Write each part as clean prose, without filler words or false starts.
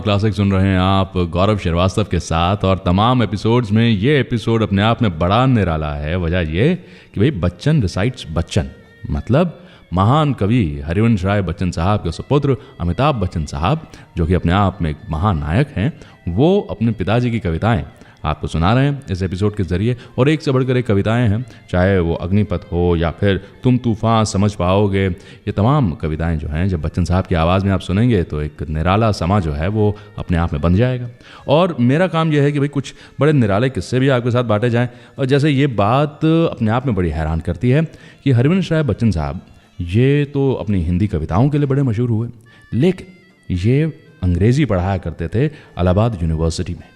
Classic सुन रहे हैं आप गौरव श्रीवास्तव के साथ। और तमाम एपिसोड्स में ये एपिसोड अपने आप में बड़ा निराला है। वजह ये कि भाई बच्चन रिसाइट्स बच्चन, मतलब महान कवि हरिवंश राय बच्चन साहब के सुपुत्र अमिताभ बच्चन साहब, जो कि अपने आप में एक महान नायक हैं, वो अपने पिताजी की कविताएं आपको सुना रहे हैं इस एपिसोड के ज़रिए। और एक से बढ़कर एक कविताएं हैं, चाहे वो अग्निपथ हो या फिर तुम तूफान समझ पाओगे। ये तमाम कविताएं जो हैं जब बच्चन साहब की आवाज़ में आप सुनेंगे तो एक निराला समा जो है वो अपने आप में बन जाएगा। और मेरा काम यह है कि भाई कुछ बड़े निराले किस्से भी आपके साथ बांटे जाएँ। और जैसे ये बात अपने आप में बड़ी हैरान करती है कि हरिवंश राय बच्चन साहब ये तो अपनी हिंदी कविताओं के लिए बड़े मशहूर हुए, लेकिन ये अंग्रेज़ी पढ़ाया करते थे इलाहाबाद यूनिवर्सिटी में।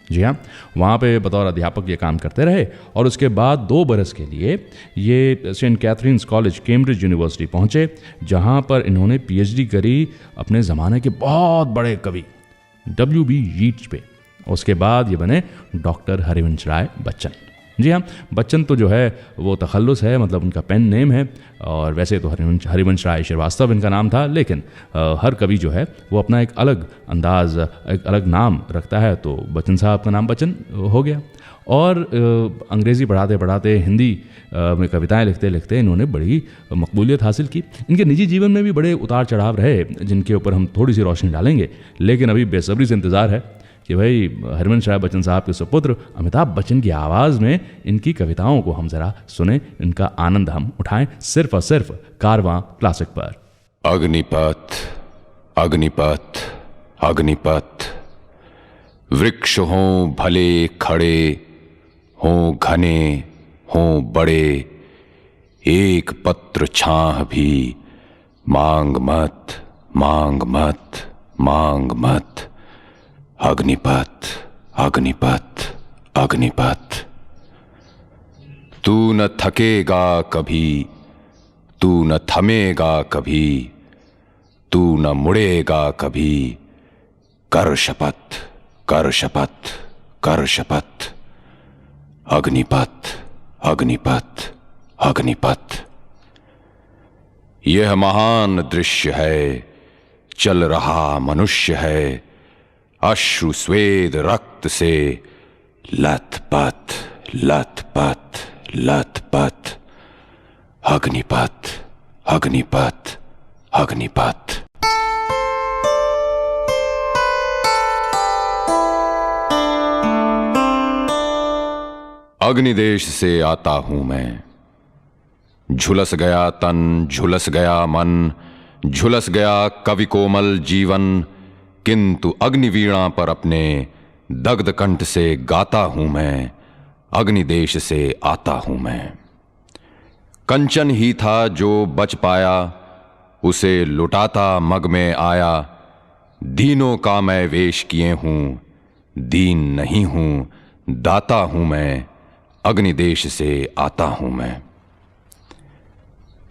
जी हाँ, वहाँ पे बतौर अध्यापक ये काम करते रहे। और उसके बाद 2 बरस के लिए ये Saint Catherine's College Cambridge University पहुँचे, जहाँ पर इन्होंने पीएचडी करी अपने ज़माने के बहुत बड़े कवि W.B. यीट्स पे। उसके बाद ये बने डॉक्टर हरिवंश राय बच्चन। जी हाँ, बच्चन तो जो है वो तखल्लुस है, मतलब उनका पेन नेम है। और वैसे तो हरिवंश राय श्रीवास्तव इनका नाम था, लेकिन हर कवि जो है वो अपना एक अलग अंदाज, एक अलग नाम रखता है। तो बच्चन साहब का नाम बच्चन हो गया। और अंग्रेज़ी पढ़ाते पढ़ाते हिंदी में कविताएं लिखते लिखते इन्होंने बड़ी मकबूलियत हासिल की। इनके निजी जीवन में भी बड़े उतार चढ़ाव रहे, जिनके ऊपर हम थोड़ी सी रोशनी डालेंगे। लेकिन अभी बेसब्री से इंतज़ार है कि भाई हरिवंश राय बच्चन साहब के सुपुत्र अमिताभ बच्चन की आवाज़ में इनकी कविताओं को हम ज़रा सुने, इनका आनंद हम उठाएं, सिर्फ और सिर्फ कारवां क्लासिक पर। अग्निपथ अग्निपथ अग्निपथ, वृक्ष हों भले खड़े, हों घने हों बड़े, एक पत्र छाह भी मांग मत मांग मत मांग मत। अग्निपथ अग्निपथ अग्निपथ, तू न थकेगा कभी, तू न थमेगा कभी, तू न मुड़ेगा कभी, कर शपथ कर शपथ कर शपथ। अग्निपथ अग्निपथ अग्निपथ, यह महान दृश्य है, चल रहा मनुष्य है, अश्रु स्वेद रक्त से लथपथ लथपथ लथपथ। अग्निपथ अग्निपथ अग्निपथ। अग्निदेश से आता हूं मैं, झुलस गया तन झुलस गया मन, झुलस गया कवि कोमल जीवन, किंतु अग्निवीणा पर अपने दग्ध कंठ से गाता हूं मैं, अग्निदेश से आता हूं मैं। कंचन ही था जो बच पाया, उसे लुटाता मग में आया, दीनों का मैं वेश किए हूं, दीन नहीं हूं दाता हूं मैं, अग्निदेश से आता हूं मैं।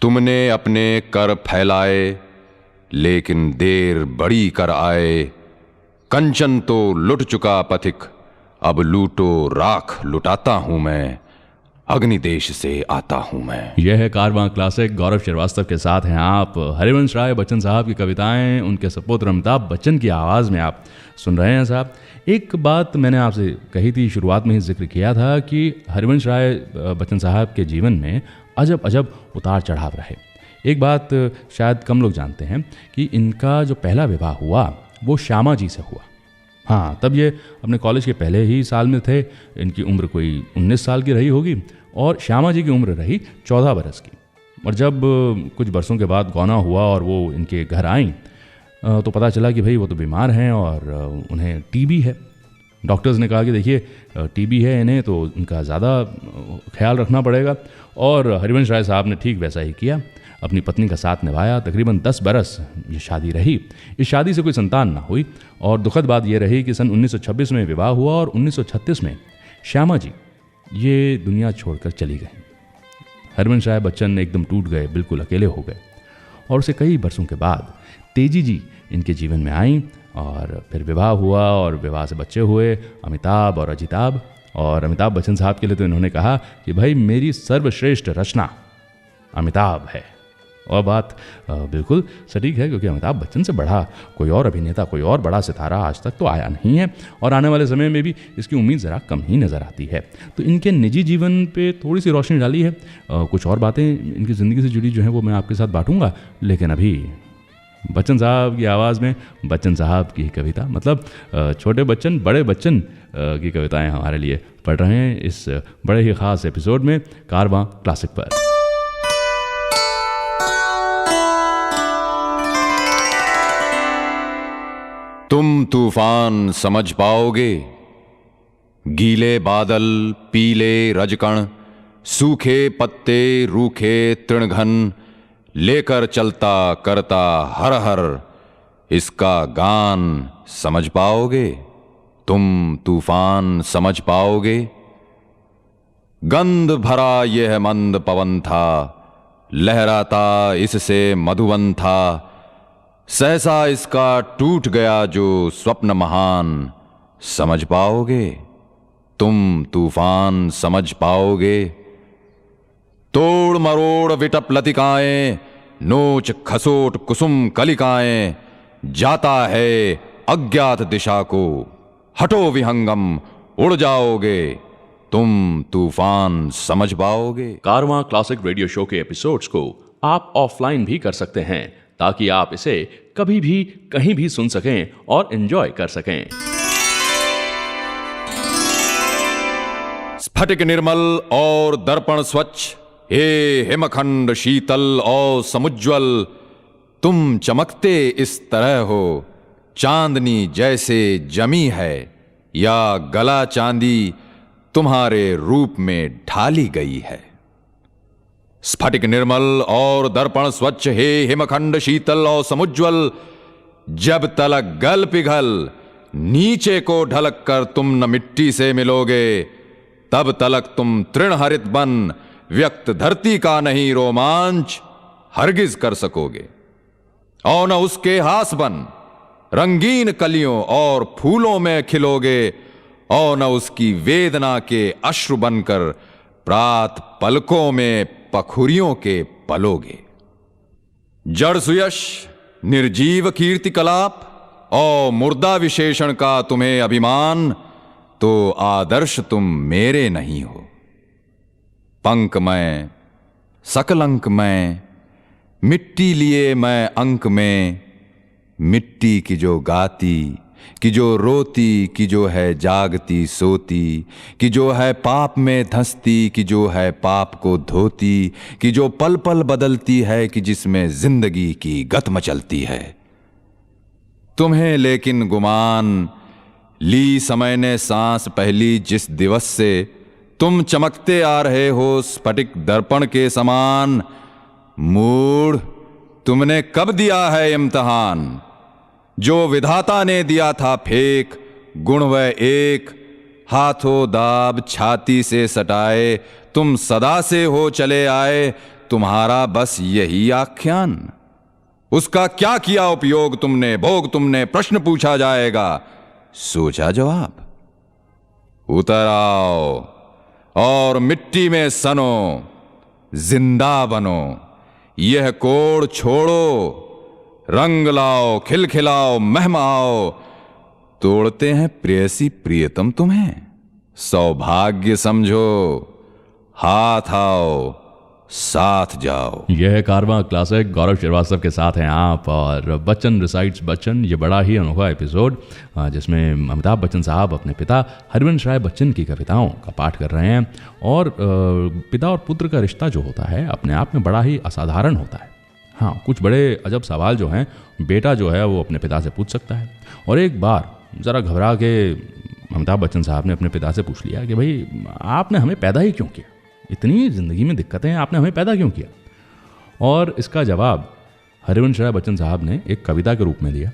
तुमने अपने कर फैलाए, लेकिन देर बड़ी कर आए, कंचन तो लुट चुका पथिक, अब लूटो राख लुटाता हूं मैं, अग्निदेश से आता हूं मैं। यह है कारवां क्लासिक, गौरव श्रीवास्तव के साथ हैं आप। हरिवंश राय बच्चन साहब की कविताएं उनके सुपुत्र अमिताभ बच्चन की आवाज़ में आप सुन रहे हैं साहब। एक बात मैंने आपसे कही थी, शुरुआत में ही जिक्र किया था कि हरिवंश राय बच्चन साहब के जीवन में अजब अजब उतार चढ़ाव रहे। एक बात शायद कम लोग जानते हैं कि इनका जो पहला विवाह हुआ वो श्यामा जी से हुआ। हाँ, तब ये अपने कॉलेज के पहले ही साल में थे। इनकी उम्र कोई 19 साल की रही होगी और श्यामा जी की उम्र रही 14 बरस की। और जब कुछ बरसों के बाद गौना हुआ और वो इनके घर आईं तो पता चला कि भाई वो तो बीमार हैं और उन्हें टीबी है। डॉक्टर्स ने कहा कि देखिए टीबी है इन्हें, तो उनका ज़्यादा ख्याल रखना पड़ेगा। और हरिवंश राय साहब ने ठीक वैसा ही किया, अपनी पत्नी का साथ निभाया। तकरीबन 10 बरस ये शादी रही। इस शादी से कोई संतान ना हुई और दुखद बात ये रही कि सन 1926 में विवाह हुआ और 1936 में श्यामा जी ये दुनिया छोड़कर चली गई। हरिवंश राय बच्चन एकदम टूट गए, बिल्कुल अकेले हो गए। और उसे कई बरसों के बाद तेजी जी इनके जीवन में आई और फिर विवाह हुआ और विवाह से बच्चे हुए, अमिताभ और अजिताभ। और अमिताभ बच्चन साहब के लिए तो इन्होंने कहा कि भाई मेरी सर्वश्रेष्ठ रचना अमिताभ है। और बात बिल्कुल सटीक है, क्योंकि अमिताभ बच्चन से बड़ा कोई और अभिनेता, कोई और बड़ा सितारा आज तक तो आया नहीं है, और आने वाले समय में भी इसकी उम्मीद ज़रा कम ही नज़र आती है। तो इनके निजी जीवन पे थोड़ी सी रोशनी डाली है, कुछ और बातें इनकी ज़िंदगी से जुड़ी जो हैं वो मैं आपके साथ बांटूंगा, लेकिन अभी बच्चन साहब की आवाज़ में बच्चन साहब की कविता, मतलब छोटे बच्चन बड़े बच्चन की कविताएं हमारे लिए पढ़ रहे हैं इस बड़े ही ख़ास एपिसोड में कारवां क्लासिक पर। तुम तूफान समझ पाओगे, गीले बादल, पीले रजकण, सूखे पत्ते, रूखे तृणघन, लेकर चलता करता हर हर, इसका गान समझ पाओगे? तुम तूफान समझ पाओगे? गंध भरा यह मंद पवन था, लहराता इससे मधुवन था, सहसा इसका टूट गया जो स्वप्न महान, समझ पाओगे? तुम तूफान समझ पाओगे? तोड़ मरोड़ विटप लतिकाएं, नोच खसोट कुसुम कलिकाएं, जाता है अज्ञात दिशा को, हटो विहंगम उड़ जाओगे, तुम तूफान समझ पाओगे। कारवां क्लासिक रेडियो शो के एपिसोड्स को आप ऑफलाइन भी कर सकते हैं, ताकि आप इसे कभी भी कहीं भी सुन सकें और एंजॉय कर सकें। स्फटिक निर्मल और दर्पण स्वच्छ, हे हिमखंड शीतल और समुज्वल, तुम चमकते इस तरह हो, चांदनी जैसे जमी है, या गला चांदी तुम्हारे रूप में ढाली गई है। स्फटिक निर्मल और दर्पण स्वच्छ, हे हिमखंड शीतल और समुज्वल, जब तलक गल पिघल नीचे को ढलक कर तुम न मिट्टी से मिलोगे, तब तलक तुम तृणहरित बन व्यक्त धरती का नहीं रोमांच हरगिज कर सकोगे, और न उसके हास बन रंगीन कलियों और फूलों में खिलोगे, और न उसकी वेदना के अश्रु बनकर प्रात पलकों में पखुरियों के पलोगे। जड़ सुयश, निर्जीव कीर्ति कलाप और मुर्दा विशेषण का तुम्हें अभिमान, तो आदर्श तुम मेरे नहीं हो। पंकमय सकल अंकमय, मिट्टी लिए मैं अंक में, मिट्टी की जो गाती, कि जो रोती, कि जो है जागती सोती, कि जो है पाप में धंसती, कि जो है पाप को धोती, कि जो पल पल बदलती है, कि जिसमें जिंदगी की गत मचलती है। तुम्हें लेकिन गुमान ली समय ने सांस पहली जिस दिवस से, तुम चमकते आ रहे हो स्फटिक दर्पण के समान। मूढ़, तुमने कब दिया है इम्तिहान, जो विधाता ने दिया था फेंक, गुण वह एक, हाथों दाब छाती से सटाए, तुम सदा से हो चले आए, तुम्हारा बस यही आख्यान। उसका क्या किया उपयोग तुमने, भोग तुमने, प्रश्न पूछा जाएगा, सोचा जवाब। उतर आओ और मिट्टी में सनो, जिंदा बनो, यह कोड़ छोड़ो, रंग लाओ, खिलखिलाओ, महमाओ, तोड़ते हैं प्रेयसी प्रियतम तुम्हें, सौभाग्य समझो, हाथ आओ, साथ जाओ। यह है कारवां क्लासिक, गौरव श्रीवास्तव के साथ हैं आप, और बच्चन रिसाइट्स बच्चन, ये बड़ा ही अनोखा एपिसोड जिसमें अमिताभ बच्चन साहब अपने पिता हरिवंश राय बच्चन की कविताओं का पाठ कर रहे हैं। और पिता और पुत्र का रिश्ता जो होता है अपने आप में बड़ा ही असाधारण होता है। हाँ, कुछ बड़े अजब सवाल जो हैं बेटा जो है वो अपने पिता से पूछ सकता है। और एक बार ज़रा घबरा के अमिताभ बच्चन साहब ने अपने पिता से पूछ लिया कि भाई आपने हमें पैदा ही क्यों किया, इतनी ज़िंदगी में दिक्कतें हैं, आपने हमें पैदा क्यों किया। और इसका जवाब हरिवंश राय बच्चन साहब ने एक कविता के रूप में दिया।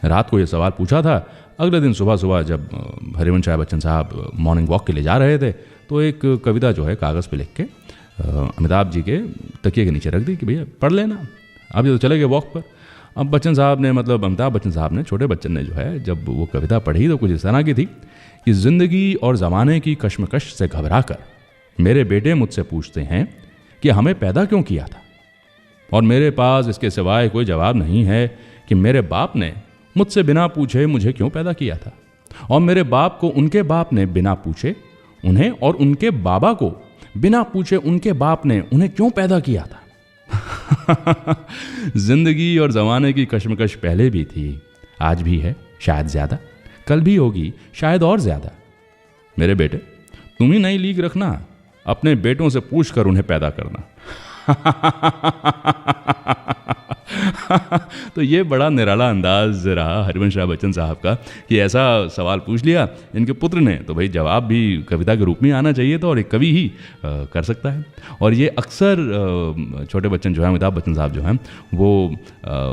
रात को ये सवाल पूछा था, अगले दिन सुबह सुबह जब हरिवंश राय बच्चन साहब मॉर्निंग वॉक के लिए जा रहे थे तो एक कविता जो है कागज़ पे लिख के अमिताभ जी के तकिए के नीचे रख दी कि भैया पढ़ लेना, अब ये तो चले गए वॉक पर। अब बच्चन साहब ने, मतलब अमिताभ बच्चन साहब ने, छोटे बच्चन ने जो है जब वो कविता पढ़ी तो कुछ इस तरह की थी कि ज़िंदगी और ज़माने की कश्मकश से घबरा कर मेरे बेटे मुझसे पूछते हैं कि हमें पैदा क्यों किया था। और मेरे पास इसके सिवाय कोई जवाब नहीं है कि मेरे बाप ने मुझसे बिना पूछे मुझे क्यों पैदा किया था, और मेरे बाप को उनके बाप ने बिना पूछे उन्हें, और उनके बाबा को बिना पूछे उनके बाप ने उन्हें क्यों पैदा किया था। जिंदगी और जमाने की कश्मकश पहले भी थी, आज भी है, शायद ज्यादा, कल भी होगी, शायद और ज्यादा। मेरे बेटे, तुम ही नई लीग रखना, अपने बेटों से पूछ कर उन्हें पैदा करना। तो ये बड़ा निराला अंदाज रहा हरिवंश राय बच्चन साहब का कि ऐसा सवाल पूछ लिया इनके पुत्र ने, तो भाई जवाब भी कविता के रूप में आना चाहिए था, और एक कवि ही कर सकता है। और ये अक्सर छोटे बच्चन जो हैं, अमिताभ बच्चन साहब जो हैं, वो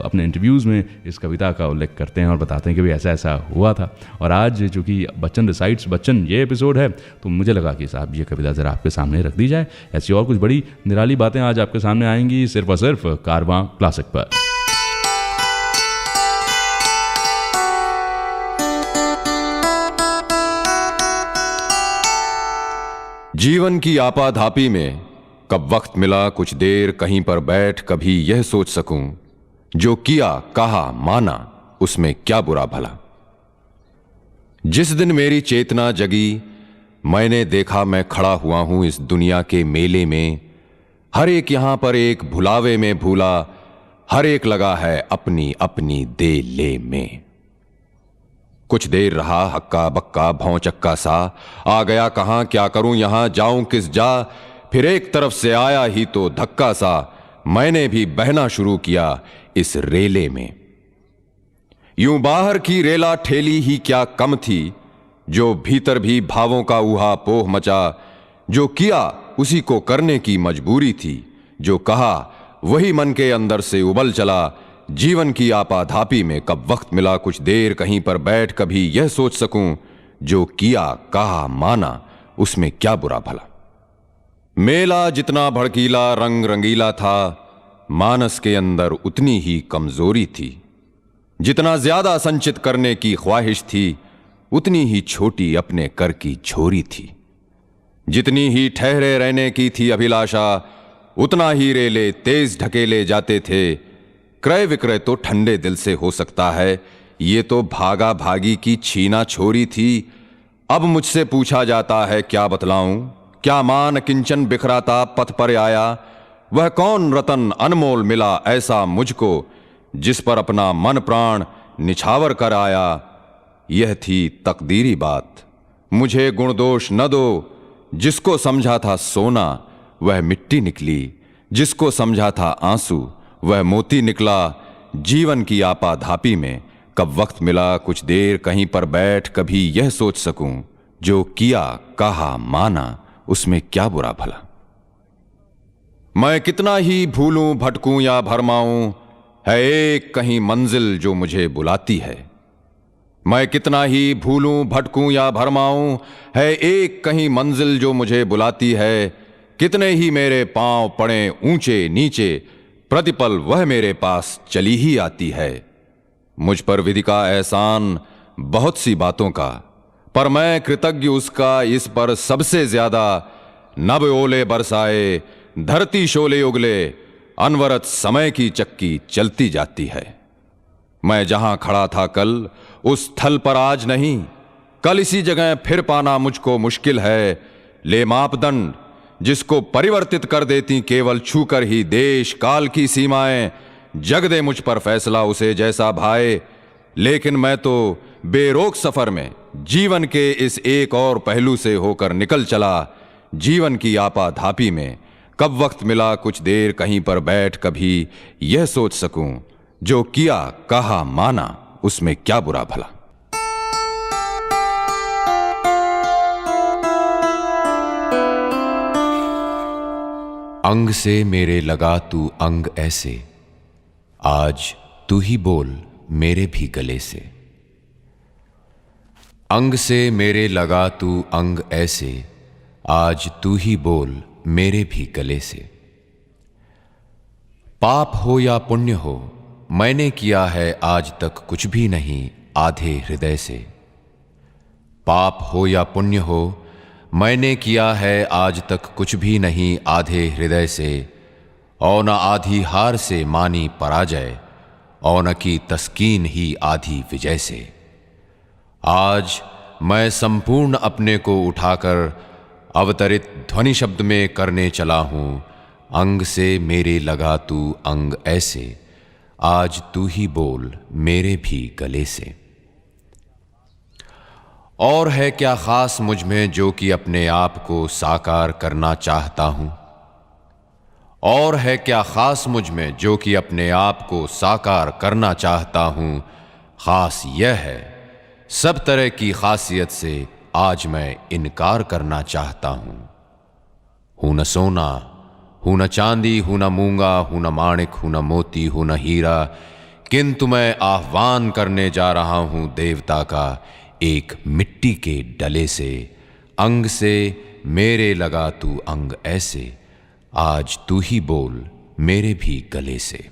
अपने इंटरव्यूज़ में इस कविता का उल्लेख करते हैं और बताते हैं कि भाई ऐसा ऐसा हुआ था। और आज चूँकि बच्चन रिसाइट्स बच्चन ये एपिसोड है, तो मुझे लगा कि साहब ये कविता ज़रा आपके सामने रख दी जाए। ऐसी और कुछ बड़ी निराली बातें आज आपके सामने आएंगी सिर्फ और सिर्फ कारवां क्लासिक पर। जीवन की आपाधापी में कब वक्त मिला कुछ देर कहीं पर बैठ कभी यह सोच सकूं, जो किया कहा माना उसमें क्या बुरा भला। जिस दिन मेरी चेतना जगी मैंने देखा मैं खड़ा हुआ हूं इस दुनिया के मेले में, हर एक यहां पर एक भुलावे में भूला, हर एक लगा है अपनी अपनी दे ले में। कुछ देर रहा हक्का बक्का भौचक्का सा, आ गया कहां क्या करूं यहां जाऊं किस जा, फिर एक तरफ से आया ही तो धक्का सा, मैंने भी बहना शुरू किया इस रेले में। यूं बाहर की रेला ठेली ही क्या कम थी, जो भीतर भी भावों का ऊहा पोह मचा, जो किया उसी को करने की मजबूरी थी, जो कहा वही मन के अंदर से उबल चला। जीवन की आपाधापी में कब वक्त मिला कुछ देर कहीं पर बैठ कभी यह सोच सकूं, जो किया कहा माना उसमें क्या बुरा भला। मेला जितना भड़कीला रंग रंगीला था, मानस के अंदर उतनी ही कमजोरी थी। जितना ज्यादा संचित करने की ख्वाहिश थी, उतनी ही छोटी अपने कर की झोरी थी। जितनी ही ठहरे रहने की थी अभिलाषा, उतना ही रेले तेज ढकेले जाते थे। क्रय विक्रय तो ठंडे दिल से हो सकता है, ये तो भागा भागी की छीना छोरी थी। अब मुझसे पूछा जाता है क्या बतलाऊं, क्या मान किंचन बिखराता पथ पर आया, वह कौन रतन अनमोल मिला ऐसा मुझको, जिस पर अपना मन प्राण निछावर कर आया। यह थी तकदीरी बात, मुझे गुण दोष न दो, जिसको समझा था सोना वह मिट्टी निकली, जिसको समझा था आंसू वह मोती निकला। जीवन की आपाधापी में कब वक्त मिला कुछ देर कहीं पर बैठ कभी यह सोच सकूं, जो किया कहा माना उसमें क्या बुरा भला। मैं कितना ही भूलूं भटकूं या भरमाऊं, है एक कहीं मंजिल जो मुझे बुलाती है। मैं कितना ही भूलूं भटकूं या भरमाऊं, है एक कहीं मंजिल जो मुझे बुलाती है। कितने ही मेरे पांव पड़े ऊंचे नीचे, प्रतिपल वह मेरे पास चली ही आती है। मुझ पर विधि का एहसान बहुत सी बातों का, पर मैं कृतज्ञ उसका इस पर सबसे ज्यादा। नभ ओले बरसाए धरती शोले उगले, अनवरत समय की चक्की चलती जाती है। मैं जहां खड़ा था कल उस थल पर आज नहीं, कल इसी जगह फिर पाना मुझको मुश्किल है। ले मापदंड जिसको परिवर्तित कर देती केवल छूकर ही देश काल की सीमाएं, जग दे मुझ पर फैसला उसे जैसा भाए। लेकिन मैं तो बेरोक सफर में जीवन के इस एक और पहलू से होकर निकल चला। जीवन की आपाधापी में कब वक्त मिला कुछ देर कहीं पर बैठ कभी यह सोच सकूं, जो किया कहा माना उसमें क्या बुरा भला। अंग से मेरे लगा तू अंग ऐसे, आज तू ही बोल मेरे भी गले से। अंग से मेरे लगा तू अंग ऐसे, आज तू ही बोल मेरे भी गले से। पाप हो या पुण्य हो मैंने किया है आज तक कुछ भी नहीं आधे हृदय से। पाप हो या पुण्य हो मैंने किया है आज तक कुछ भी नहीं आधे हृदय से। और न आधी हार से मानी पराजय, और न की तस्कीन ही आधी विजय से। आज मैं संपूर्ण अपने को उठाकर अवतरित ध्वनि शब्द में करने चला हूं, अंग से मेरे लगा तू अंग ऐसे, आज तू ही बोल मेरे भी गले से। और है क्या खास मुझ में जो कि अपने आप को साकार करना चाहता हूं, और है क्या खास मुझ में जो कि अपने आप को साकार करना चाहता हूं। खास यह है, सब तरह की खासियत से आज मैं इनकार करना चाहता हूं न सोना, हूं न चांदी, हूं न मूंगा, हूं न माणिक, हूं न मोती, हूं न हीरा, किंतु मैं आह्वान करने जा रहा हूं देवता का एक मिट्टी के डले से। अंग से मेरे लगा तू अंग ऐसे, आज तू ही बोल मेरे भी गले से।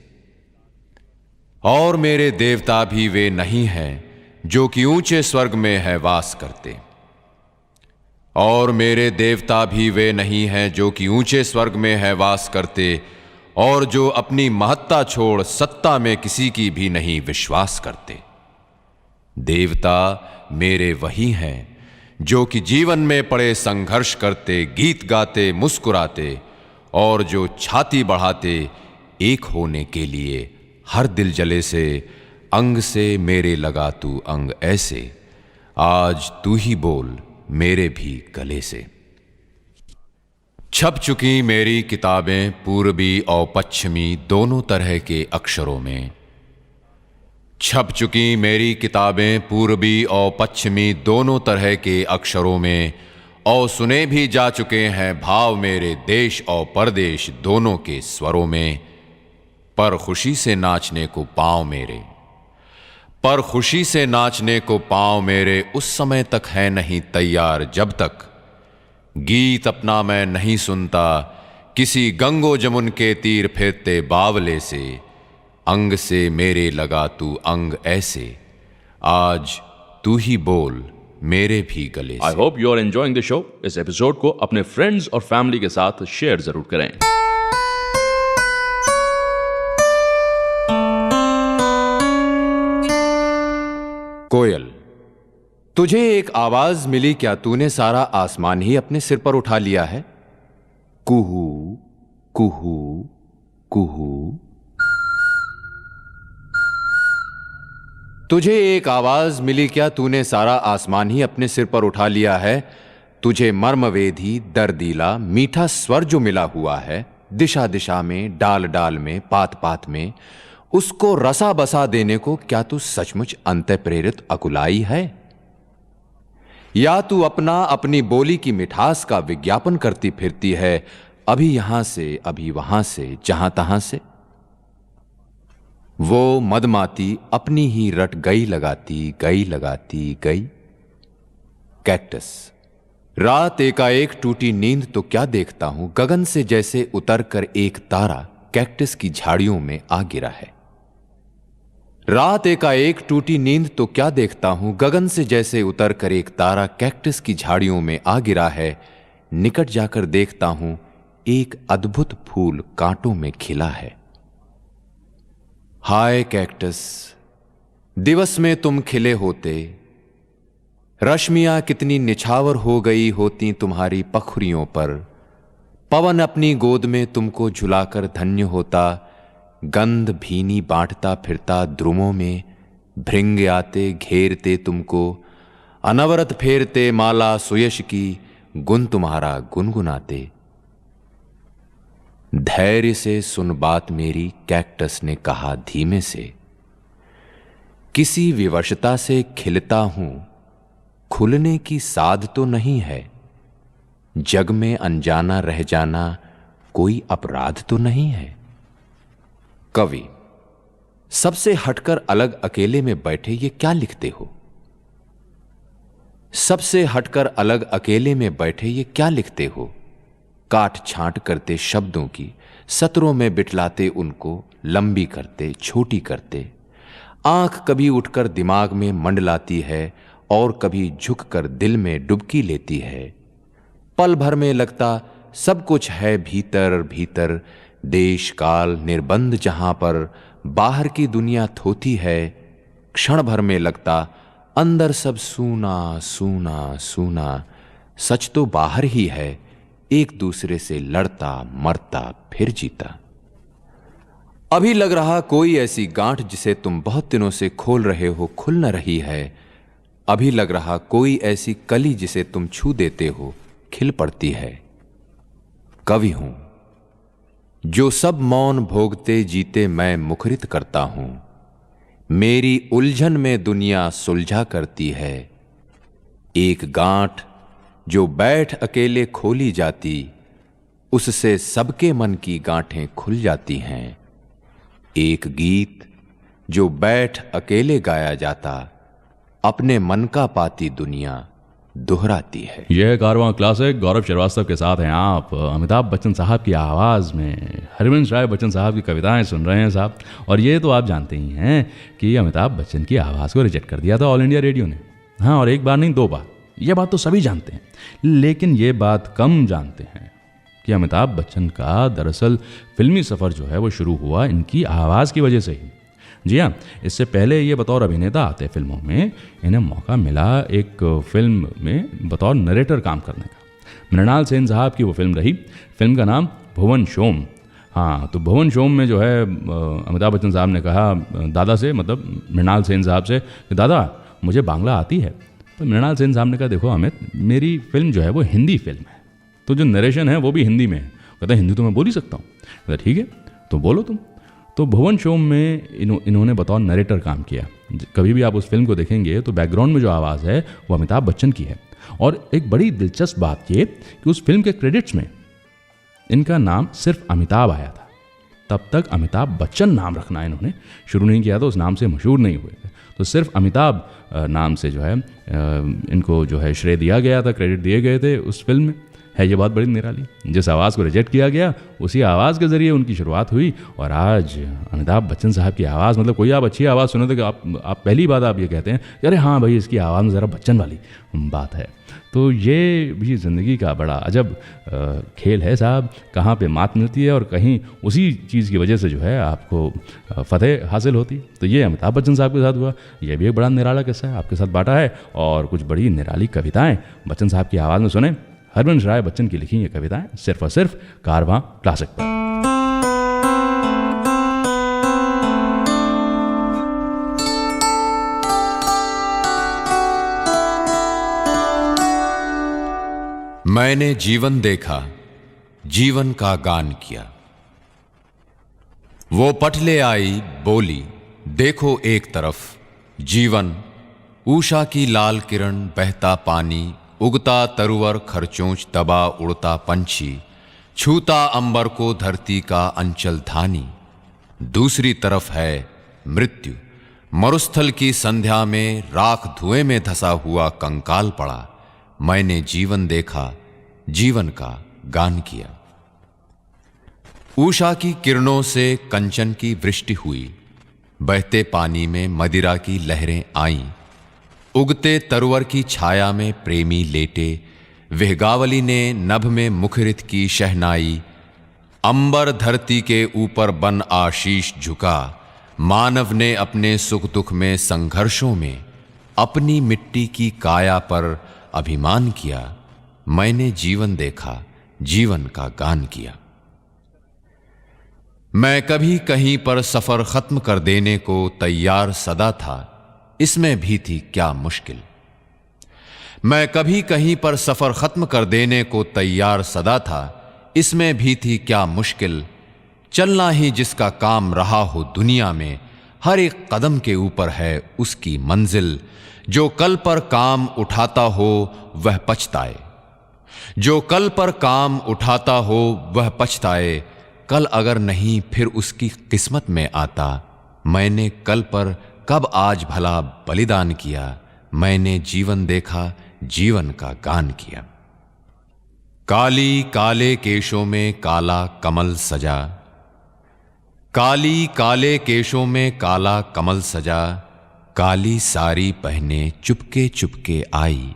और मेरे देवता भी वे नहीं हैं जो कि ऊंचे स्वर्ग में है वास करते, और मेरे देवता भी वे नहीं हैं जो कि ऊंचे स्वर्ग में है वास करते, और जो अपनी महत्ता छोड़ सत्ता में किसी की भी नहीं विश्वास करते। देवता मेरे वही हैं जो कि जीवन में पड़े संघर्ष करते, गीत गाते, मुस्कुराते, और जो छाती बढ़ाते एक होने के लिए हर दिल जले से। अंग से मेरे लगा तू अंग ऐसे, आज तू ही बोल मेरे भी गले से। छप चुकी मेरी किताबें पूर्वी और पश्चिमी दोनों तरह के अक्षरों में। छप चुकी मेरी किताबें पूर्वी और पश्चिमी दोनों तरह के अक्षरों में, और सुने भी जा चुके हैं भाव मेरे देश और परदेश दोनों के स्वरों में। पर खुशी से नाचने को पांव मेरे, पर खुशी से नाचने को पांव मेरे उस समय तक है नहीं तैयार जब तक गीत अपना मैं नहीं सुनता किसी गंगो जमुन के तीर फेरते बावले से। अंग से मेरे लगा तू अंग ऐसे, आज तू ही बोल मेरे भी गले से। I hope you are enjoying the show. इस एपिसोड को अपने फ्रेंड्स और फैमिली के साथ शेयर जरूर करें। कोयल, तुझे एक आवाज मिली क्या, तूने सारा आसमान ही अपने सिर पर उठा लिया है। कुहू कुहू कुहू। तुझे एक आवाज मिली क्या, तूने सारा आसमान ही अपने सिर पर उठा लिया है। तुझे मर्मवेदी दर्दीला मीठा स्वर जो मिला हुआ है, दिशा दिशा में, डाल डाल में, पात पात में, उसको रसा बसा देने को क्या तू सचमुच अंतः प्रेरित अकुलाई है, या तू अपना अपनी बोली की मिठास का विज्ञापन करती फिरती है, अभी यहां से अभी वहां से, जहां तहां से। वो मदमाती अपनी ही रट गई लगाती गई। कैक्टस, रात एकाएक टूटी नींद तो क्या देखता हूं, गगन से जैसे उतर कर एक तारा कैक्टस की झाड़ियों में आ गिरा है। रात एकाएक टूटी नींद तो क्या देखता हूं, गगन से जैसे उतर कर एक तारा कैक्टस की झाड़ियों में आ गिरा है। निकट जाकर देखता हूं एक अद्भुत फूल कांटों में खिला है। हाय कैक्टस, दिवस में तुम खिले होते, रश्मियां कितनी निछावर हो गई होती तुम्हारी पखुरियों पर। पवन अपनी गोद में तुमको झुलाकर धन्य होता, गंध भीनी बांटता फिरता द्रुमों में। भृंग आते घेरते तुमको, अनवरत फेरते माला सुयश की, गुण तुम्हारा गुनगुनाते। धैर्य से सुन बात मेरी, कैक्टस ने कहा धीमे से। किसी विवशता से खिलता हूं, खुलने की साध तो नहीं है। जग में अनजाना रह जाना कोई अपराध तो नहीं है। कवि, सबसे हटकर अलग अकेले में बैठे ये क्या लिखते हो। सबसे हटकर अलग अकेले में बैठे ये क्या लिखते हो। काट छांट करते शब्दों की, सत्रों में बिठलाते उनको, लंबी करते छोटी करते। आंख कभी उठकर दिमाग में मंडलाती है और कभी झुककर दिल में डुबकी लेती है। पल भर में लगता सब कुछ है भीतर भीतर, देश काल निर्बंध जहां पर बाहर की दुनिया थोती है, क्षण भर में लगता अंदर सब सूना सूना सूना। सच तो बाहर ही है, एक दूसरे से लड़ता मरता फिर जीता। अभी लग रहा कोई ऐसी गांठ जिसे तुम बहुत दिनों से खोल रहे हो खुल न रही है। अभी लग रहा कोई ऐसी कली जिसे तुम छू देते हो खिल पड़ती है। कवि हूं जो सब मौन भोगते जीते मैं मुखरित करता हूं। मेरी उलझन में दुनिया सुलझा करती है। एक गांठ जो बैठ अकेले खोली जाती, उससे सबके मन की गांठें खुल जाती हैं। एक गीत जो बैठ अकेले गाया जाता, अपने मन का पाती दुनिया दोहराती है। यह कारवां क्लासिक गौरव श्रीवास्तव के साथ हैं आप। अमिताभ बच्चन साहब की आवाज़ में हरवंश राय बच्चन साहब की कविताएं सुन रहे हैं साहब। और ये तो आप जानते ही हैं कि अमिताभ बच्चन की आवाज़ को रिजेक्ट कर दिया था ऑल इंडिया रेडियो ने। हाँ, और एक बार नहीं 2 बार। यह बात तो सभी जानते हैं, लेकिन ये बात कम जानते हैं कि अमिताभ बच्चन का दरअसल फिल्मी सफ़र जो है वो शुरू हुआ इनकी आवाज़ की वजह से ही। जी हाँ, इससे पहले ये बतौर अभिनेता आते फिल्मों में, इन्हें मौका मिला एक फिल्म में बतौर नरेटर काम करने का। मृणाल सेन साहब की वो फिल्म रही, फिल्म का नाम भुवन शोम। हाँ, तो भुवन शोम में जो है अमिताभ बच्चन साहब ने कहा दादा से, मतलब मृणाल सेन साहब से, कि दादा मुझे बांग्ला आती है। तो मृणाल सेन साहब ने कहा देखो अमित, मेरी फिल्म जो है वो हिंदी फिल्म है, तो जो नरेशन है वो भी हिंदी में है। कहता हिंदी तो मैं बोल ही सकता हूँ। कहता ठीक है तो बोलो तुम। तो भुवन शोम में इन्होंने बतौर नरेटर काम किया। कभी भी आप उस फिल्म को देखेंगे तो बैकग्राउंड में जो आवाज़ है वो अमिताभ बच्चन की है। और एक बड़ी दिलचस्प बात ये कि उस फिल्म के क्रेडिट्स में इनका नाम सिर्फ अमिताभ आया था। तब तक अमिताभ बच्चन नाम रखना इन्होंने शुरू नहीं किया था, उस नाम से मशहूर नहीं हुए थे। तो सिर्फ अमिताभ नाम से जो है इनको जो है श्रेय दिया गया था, क्रेडिट दिए गए थे उस फिल्म में। है ये बात बड़ी निराली। जिस आवाज़ को रिजेक्ट किया गया उसी आवाज़ के ज़रिए उनकी शुरुआत हुई। और आज अमिताभ बच्चन साहब की आवाज़, मतलब कोई आप अच्छी आवाज़ सुने तो आप पहली बात आप ये कहते हैं कि अरे हाँ भाई, इसकी आवाज़ में ज़रा बच्चन वाली बात है। तो ये भी ज़िंदगी का बड़ा अजब खेल है साहब, कहाँ पे मात मिलती है और कहीं उसी चीज़ की वजह से जो है आपको फतेह हासिल होती। तो ये अमिताभ बच्चन साहब के साथ हुआ। ये भी एक बड़ा निराला किस्सा है, आपके साथ बांटा है। और कुछ बड़ी निराली कविताएँ बच्चन साहब की आवाज़ में सुने। हरवंश राय बच्चन की लिखी ये कविताएं सिर्फ और सिर्फ कारवां क्लासिक पर। मैंने जीवन देखा, जीवन का गान किया। वो पटले आई बोली, देखो एक तरफ जीवन, उषा की लाल किरण, बहता पानी, उगता तरुवर, खरचोंच दबा उड़ता पंछी, छूता अंबर को धरती का अंचल धानी। दूसरी तरफ है मृत्यु, मरुस्थल की संध्या में राख धुएं में धसा हुआ कंकाल पड़ा। मैंने जीवन देखा, जीवन का गान किया। उषा की किरणों से कंचन की वृष्टि हुई, बहते पानी में मदिरा की लहरें आईं। उगते तरुवर की छाया में प्रेमी लेटे, विहगावली ने नभ में मुखरित की शहनाई। अंबर धरती के ऊपर बन आशीष झुका, मानव ने अपने सुख दुख में संघर्षों में अपनी मिट्टी की काया पर अभिमान किया। मैंने जीवन देखा, जीवन का गान किया। मैं कभी कहीं पर सफर खत्म कर देने को तैयार सदा था, इसमें भी थी क्या मुश्किल। मैं कभी कहीं पर सफर खत्म कर देने को तैयार सदा था, इसमें भी थी क्या मुश्किल। चलना ही जिसका काम रहा हो दुनिया में, हर एक कदम के ऊपर है उसकी मंजिल। जो कल पर काम उठाता हो वह पछताए, जो कल पर काम उठाता हो वह पछताए। कल अगर नहीं फिर उसकी किस्मत में आता। मैंने कल पर कब आज भला बलिदान किया। मैंने जीवन देखा, जीवन का गान किया। काली काले केशों में काला कमल सजा, काली काले केशों में काला कमल सजा। काली साड़ी पहने चुपके चुपके आई।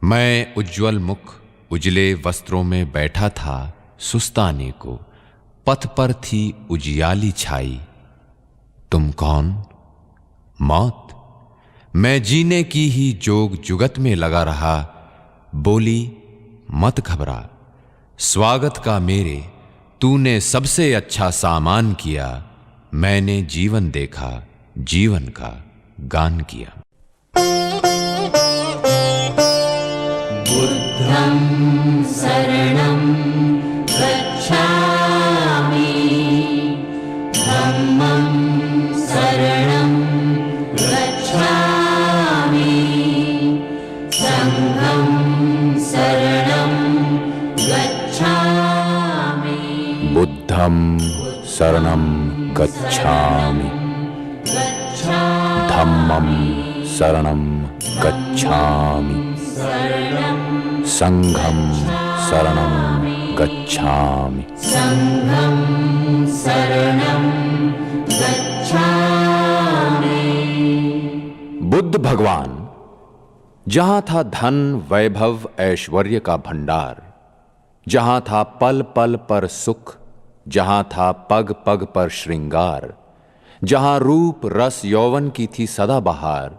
मैं उज्जवल मुख उजले वस्त्रों में बैठा था सुस्ताने को। पथ पर थी उजियाली छाई। तुम कौन? मौत। मैं जीने की ही जोग जुगत में लगा रहा। बोली मत घबरा, स्वागत का मेरे तूने सबसे अच्छा सामान किया। मैंने जीवन देखा, जीवन का गान किया। बुद्धं शरणं गच्छामि, धम्मं शरणं गच्छामि, संघं शरणं गच्छामि। बुद्धं शरणं गच्छामि, धम्मं शरणं गच्छामि, संघं शरणं गच्छामि। संघं शरणं गच्छामि। बुद्ध भगवान, जहां था धन वैभव ऐश्वर्य का भंडार, जहां था पल पल पर सुख, जहां था पग पग पर श्रृंगार, जहां रूप रस यौवन की थी सदा बहार,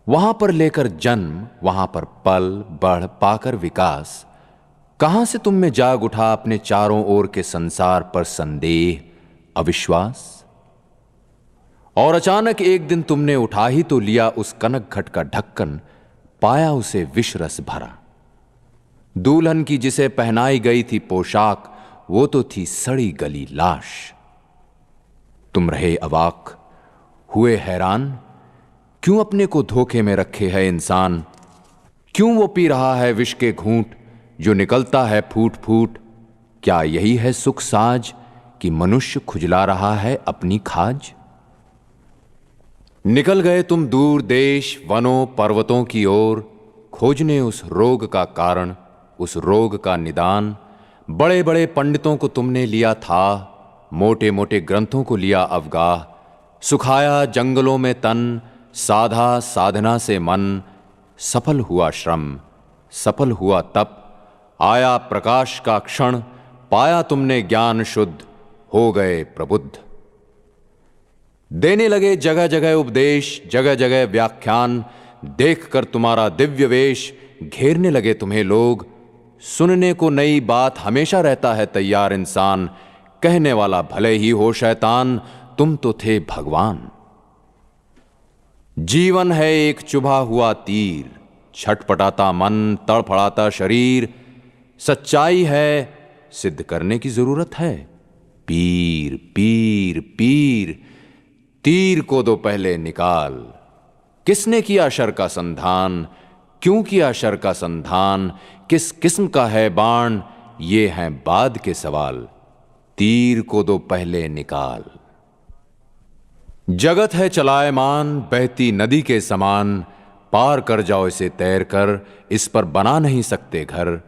वहां पर लेकर जन्म, वहां पर पल बढ़ पाकर विकास, कहां से तुम में जाग उठा अपने चारों ओर के संसार पर संदेह, अविश्वास? और अचानक एक दिन तुमने उठा ही तो लिया उस कनक घट का ढक्कन, पाया उसे विष रस भरा। दुल्हन की जिसे पहनाई गई थी पोशाक, वो तो थी सड़ी गली लाश। तुम रहे अवाक, हुए हैरान, क्यों अपने को धोखे में रखे है इंसान? क्यों वो पी रहा है विष के घूंट जो निकलता है फूट फूट? क्या यही है सुख साज कि मनुष्य खुजला रहा है अपनी खाज? निकल गए तुम दूर देश वनों पर्वतों की ओर, खोजने उस रोग का कारण, उस रोग का निदान। बड़े बड़े पंडितों को तुमने लिया था, मोटे मोटे ग्रंथों को लिया अवगाह, सुखाया जंगलों में तन, साधा साधना से मन। सफल हुआ श्रम, सफल हुआ तप, आया प्रकाश का क्षण, पाया तुमने ज्ञान शुद्ध, हो गए प्रबुद्ध। देने लगे जगह जगह उपदेश, जगह जगह व्याख्यान, देखकर तुम्हारा दिव्य वेश, घेरने लगे तुम्हें लोग। सुनने को नई बात हमेशा रहता है तैयार इंसान, कहने वाला भले ही हो शैतान, तुम तो थे भगवान। जीवन है एक चुभा हुआ तीर, छटपटाता मन, तड़फड़ाता शरीर। सच्चाई है, सिद्ध करने की जरूरत है। पीर पीर पीर, तीर को दो पहले निकाल। किसने किया शर का संधान, क्यों किया शर का संधान, किस किस्म का है बाण, ये हैं बाद के सवाल। तीर को दो पहले निकाल। जगत है चलायमान, बहती नदी के समान, पार कर जाओ इसे तैर कर, इस पर बना नहीं सकते घर।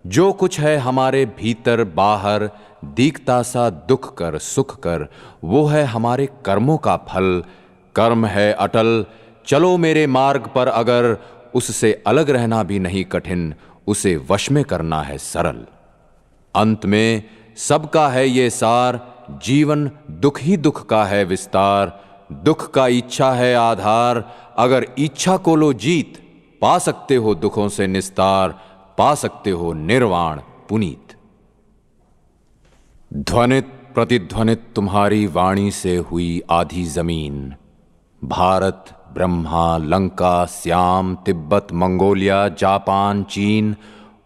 जो कुछ है हमारे भीतर बाहर, दिखता सा दुख कर सुख कर, वो है हमारे कर्मों का फल। कर्म है अटल, चलो मेरे मार्ग पर अगर, उससे अलग रहना भी नहीं कठिन, उसे वश में करना है सरल। अंत में सबका है ये सार, जीवन दुख ही दुख का है विस्तार। दुख का इच्छा है आधार, अगर इच्छा को लो जीत, पा सकते हो दुखों से निस्तार, पा सकते हो निर्वाण पुनीत। ध्वनित प्रतिध्वनित तुम्हारी वाणी से हुई आधी जमीन। भारत ब्रह्मा लंका श्याम तिब्बत मंगोलिया जापान चीन,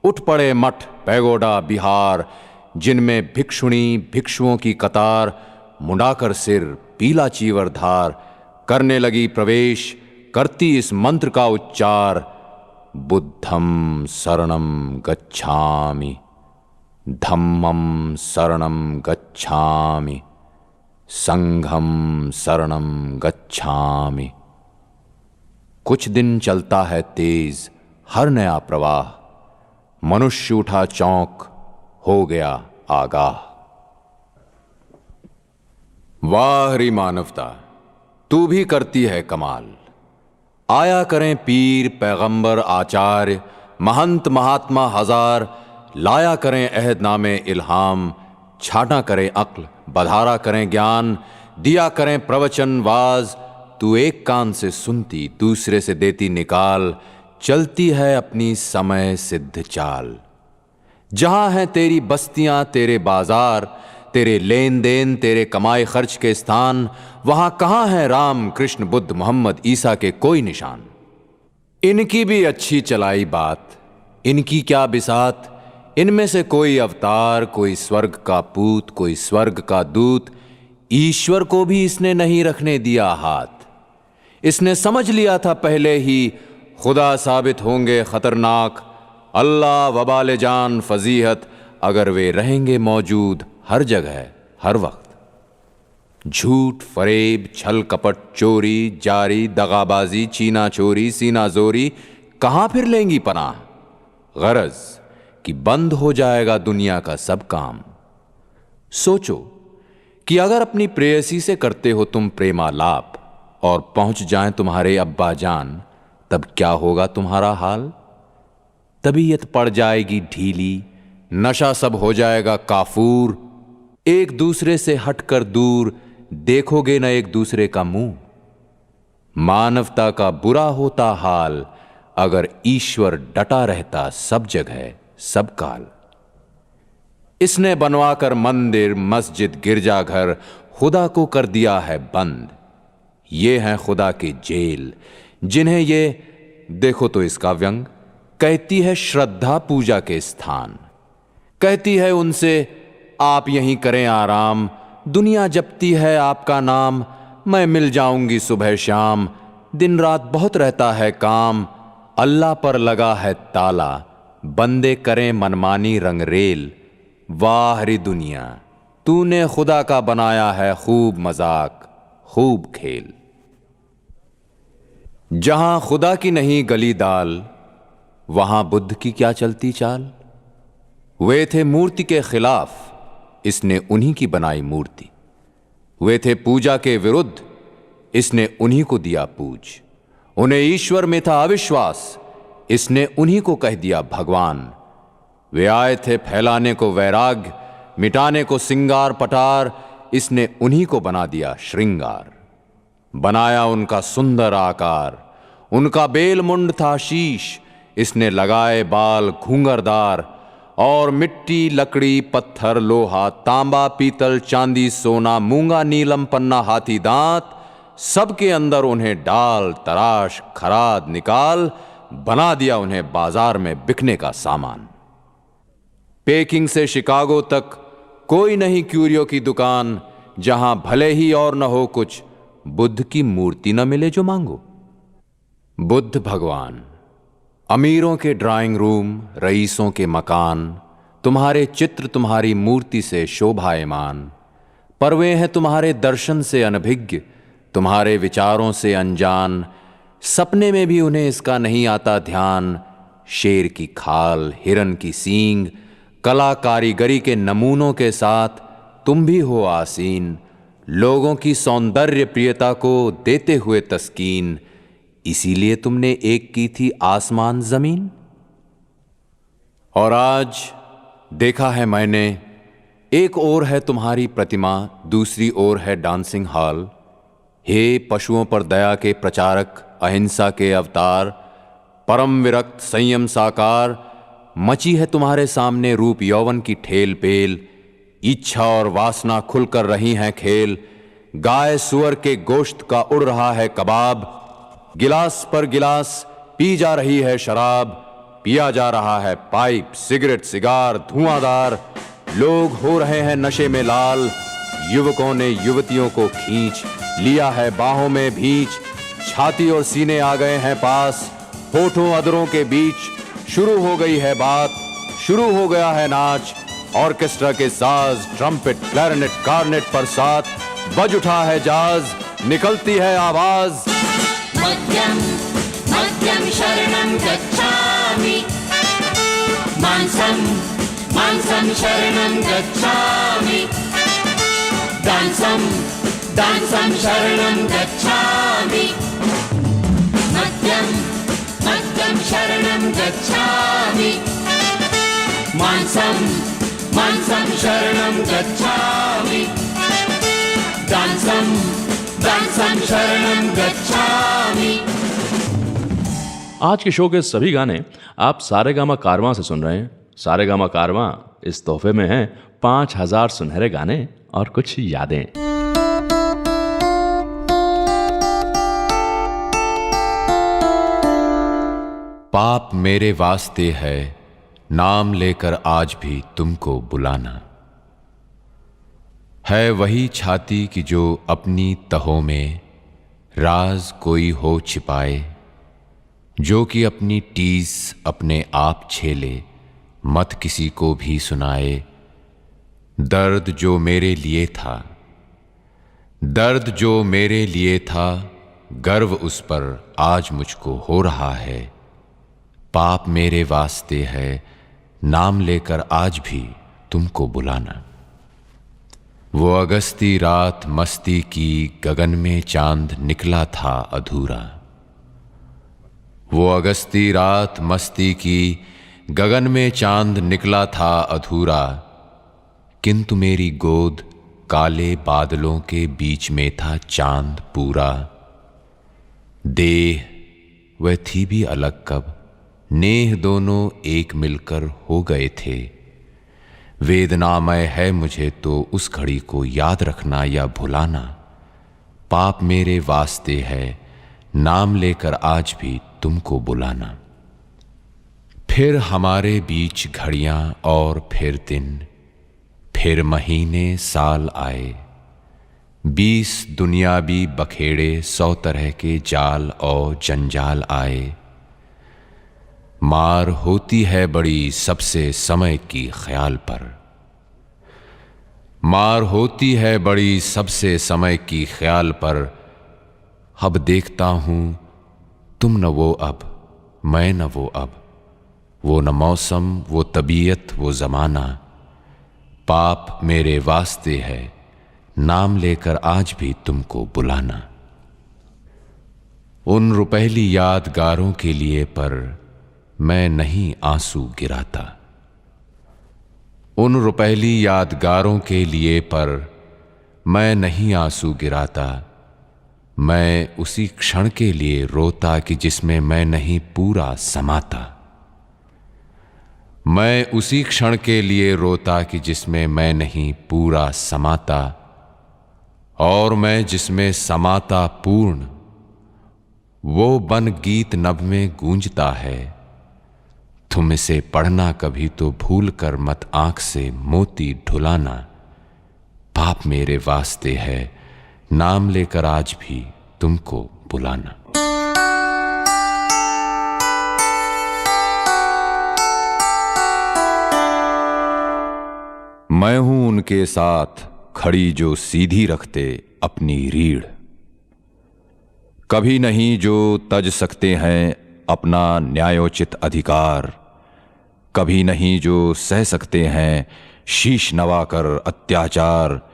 उठ पड़े मठ पैगोडा बिहार, जिनमें भिक्षुणी भिक्षुओं की कतार, मुंडाकर सिर पीला चीवर धार, करने लगी प्रवेश, करती इस मंत्र का उच्चार। बुद्धं शरणं गच्छामि, धम्मं शरणं गच्छामि, संघं शरणं गच्छामि। कुछ दिन चलता है तेज हर नया प्रवाह, मनुष्य उठा चौंक, हो गया आगाह। वाह री मानवता, तू भी करती है कमाल। आया करें पीर पैगंबर आचार्य, महंत महात्मा हजार, लाया करें अहदनामे इल्हाम, छाटा करें अक्ल, बधारा करें ज्ञान, दिया करें प्रवचन वाज। तू एक कान से सुनती, दूसरे से देती निकाल, चलती है अपनी समय सिद्ध चाल। जहां हैं तेरी बस्तियां, तेरे बाजार, तेरे लेन देन, तेरे कमाए खर्च के स्थान, वहां कहां है राम कृष्ण बुद्ध मोहम्मद ईसा के कोई निशान। इनकी भी अच्छी चलाई बात, इनकी क्या बिसात, इनमें से कोई अवतार, कोई स्वर्ग का पूत, कोई स्वर्ग का दूत। ईश्वर को भी इसने नहीं रखने दिया हाथ। इसने समझ लिया था पहले ही खुदा साबित होंगे खतरनाक। अल्लाह वबाल जान फजीहत, अगर वे रहेंगे मौजूद हर जगह हर वक्त। झूठ, फरेब, छल कपट, चोरी, जारी, दगाबाजी, चीना चोरी, सीना जोरी कहां फिर लेंगी पनाह। गरज कि बंद हो जाएगा दुनिया का सब काम। सोचो कि अगर अपनी प्रेयसी से करते हो तुम प्रेमालाप और पहुंच जाएं तुम्हारे अब्बा जान, तब क्या होगा तुम्हारा हाल। तबीयत पड़ जाएगी ढीली, नशा सब हो जाएगा काफूर। एक दूसरे से हटकर दूर, देखोगे न एक दूसरे का मुंह। मानवता का बुरा होता हाल, अगर ईश्वर डटा रहता सब जगह सब काल। इसने बनवाकर मंदिर, मस्जिद, गिरजाघर खुदा को कर दिया है बंद। ये हैं खुदा के जेल, जिन्हें ये देखो तो इसका व्यंग। कहती है श्रद्धा पूजा के स्थान, कहती है उनसे आप यहीं करें आराम। दुनिया जपती है आपका नाम, मैं मिल जाऊंगी सुबह शाम। दिन रात बहुत रहता है काम, अल्लाह पर लगा है ताला। बंदे करें मनमानी रंगरेल, वाह रे दुनिया तूने खुदा का बनाया है खूब मजाक, खूब खेल। जहां खुदा की नहीं गली दाल, वहां बुद्ध की क्या चलती चाल। वे थे मूर्ति के खिलाफ, इसने उन्हीं की बनाई मूर्ति। वे थे पूजा के विरुद्ध, इसने उन्हीं को दिया पूज। उन्हें ईश्वर में था अविश्वास, इसने उन्हीं को कह दिया भगवान। वे आए थे फैलाने को वैराग्य, मिटाने को सिंगार पटार, इसने उन्हीं को बना दिया श्रृंगार। बनाया उनका सुंदर आकार, उनका बेल मुंड था शीश, इसने लगाए बाल घूंघरदार। और मिट्टी, लकड़ी, पत्थर, लोहा, तांबा, पीतल, चांदी, सोना, मूंगा, नीलम, पन्ना, हाथी दांत, सबके अंदर उन्हें डाल, तराश, खराद, निकाल, बना दिया उन्हें बाजार में बिकने का सामान। पेकिंग से शिकागो तक कोई नहीं क्यूरियो की दुकान, जहां भले ही और न हो कुछ, बुद्ध की मूर्ति न मिले जो मांगो। बुद्ध भगवान, अमीरों के ड्राइंग रूम, रईसों के मकान, तुम्हारे चित्र तुम्हारी मूर्ति से शोभायमान। पर वे हैं तुम्हारे दर्शन से अनभिज्ञ, तुम्हारे विचारों से अनजान। सपने में भी उन्हें इसका नहीं आता ध्यान। शेर की खाल, हिरन की सींग, कला कारीगरी के नमूनों के साथ तुम भी हो आसीन। लोगों की सौंदर्य प्रियता को देते हुए तस्कीन, इसीलिए तुमने एक की थी आसमान जमीन। और आज देखा है मैंने, एक ओर है तुम्हारी प्रतिमा, दूसरी ओर है डांसिंग हॉल। हे पशुओं पर दया के प्रचारक, अहिंसा के अवतार, परम विरक्त संयम साकार, मची है तुम्हारे सामने रूप यौवन की ठेल पेल। इच्छा और वासना खुलकर रही हैं खेल, गाय सुअर के गोश्त का उड़ रहा है कबाब। गिलास पर गिलास पी जा रही है शराब, पिया जा रहा है पाइप, सिगरेट, सिगार, धुआंधार। लोग हो रहे हैं नशे में लाल, युवकों ने युवतियों को खींच लिया है बाहों में भींच। छाती और सीने आ गए हैं पास, होठों अधरों के बीच शुरू हो गई है बात, शुरू हो गया है नाच। ऑर्केस्ट्रा के साज, ट्रम्पेट, क्लैरिनेट, कार्नेट पर साथ बज उठा है जाज, निकलती है आवाज। मध्यम मध्यम शरणं गच्छामि, मांसं मांसं शरणं गच्छामि, दांसं दांसं शरणं गच्छामि, मध्यम मध्यम शरणं गच्छामि, मांसं मांसं शरणं गच्छामि डांसं शरणं गच्छामि। आज के शो के सभी गाने आप सारेगामा कारवां से सुन रहे हैं। सारेगामा कारवां इस तोहफे में हैं 5000 सुनहरे गाने और कुछ यादें। पाप मेरे वास्ते है, नाम लेकर आज भी तुमको बुलाना। है वही छाती की जो अपनी तहों में राज कोई हो छिपाए, जो कि अपनी टीस अपने आप छेले, मत किसी को भी सुनाए। दर्द जो मेरे लिए था, दर्द जो मेरे लिए था, गर्व उस पर आज मुझको हो रहा है। पाप मेरे वास्ते है, नाम लेकर आज भी तुमको बुलाना। वो अगस्ती रात मस्ती की, गगन में चांद निकला था अधूरा। वो अगस्ती रात मस्ती की, गगन में चांद निकला था अधूरा। किंतु मेरी गोद काले बादलों के बीच में था चांद पूरा। देह वह थी भी अलग कब, नेह दोनों एक मिलकर हो गए थे। वेदनामय है मुझे तो उस घड़ी को याद रखना या भुलाना। पाप मेरे वास्ते है, नाम लेकर आज भी तुमको बुलाना। फिर हमारे बीच घड़ियां और फिर दिन, फिर महीने साल आए। 20 दुनियावी बखेड़े, 100 तरह के जाल और जंजाल आए। मार होती है बड़ी सबसे समय की ख्याल पर, मार होती है बड़ी सबसे समय की ख्याल पर। अब देखता हूं तुम न वो अब, मैं न वो अब, वो न मौसम, वो तबीयत, वो जमाना। पाप मेरे वास्ते है, नाम लेकर आज भी तुमको बुलाना। उन रुपहली यादगारों के लिए पर मैं नहीं आंसू गिराता। उन रुपहली यादगारों के लिए पर मैं नहीं आंसू गिराता। मैं उसी क्षण के लिए रोता कि जिसमें मैं नहीं पूरा समाता। मैं उसी क्षण के लिए रोता कि जिसमें मैं नहीं पूरा समाता। और मैं जिसमें समाता पूर्ण, वो बन गीत नभ में गूंजता है। तुम इसे पढ़ना कभी तो भूल कर मत आंख से मोती ढुलाना। पाप मेरे वास्ते है, नाम लेकर आज भी तुमको बुलाना। मैं हूं उनके साथ खड़ी जो सीधी रखते अपनी रीढ़। कभी नहीं जो तज सकते हैं अपना न्यायोचित अधिकार। कभी नहीं जो सह सकते हैं शीश नवाकर अत्याचार।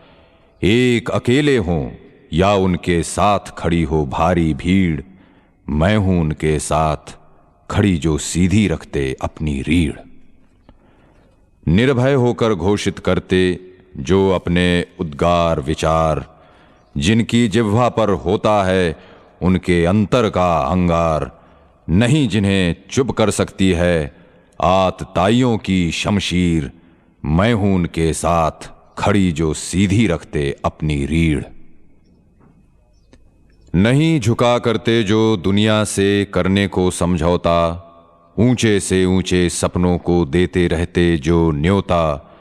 एक अकेले हों या उनके साथ खड़ी हो भारी भीड़, मैं हूं उनके साथ खड़ी जो सीधी रखते अपनी रीढ़। निर्भय होकर घोषित करते जो अपने उद्गार विचार, जिनकी जिह्वा पर होता है उनके अंतर का अंगार। नहीं जिन्हें चुप कर सकती है आतताइयों की शमशीर, मैं हूं उनके साथ खड़ी जो सीधी रखते अपनी रीढ़। नहीं झुका करते जो दुनिया से करने को समझौता, ऊंचे से ऊंचे सपनों को देते रहते जो न्योता।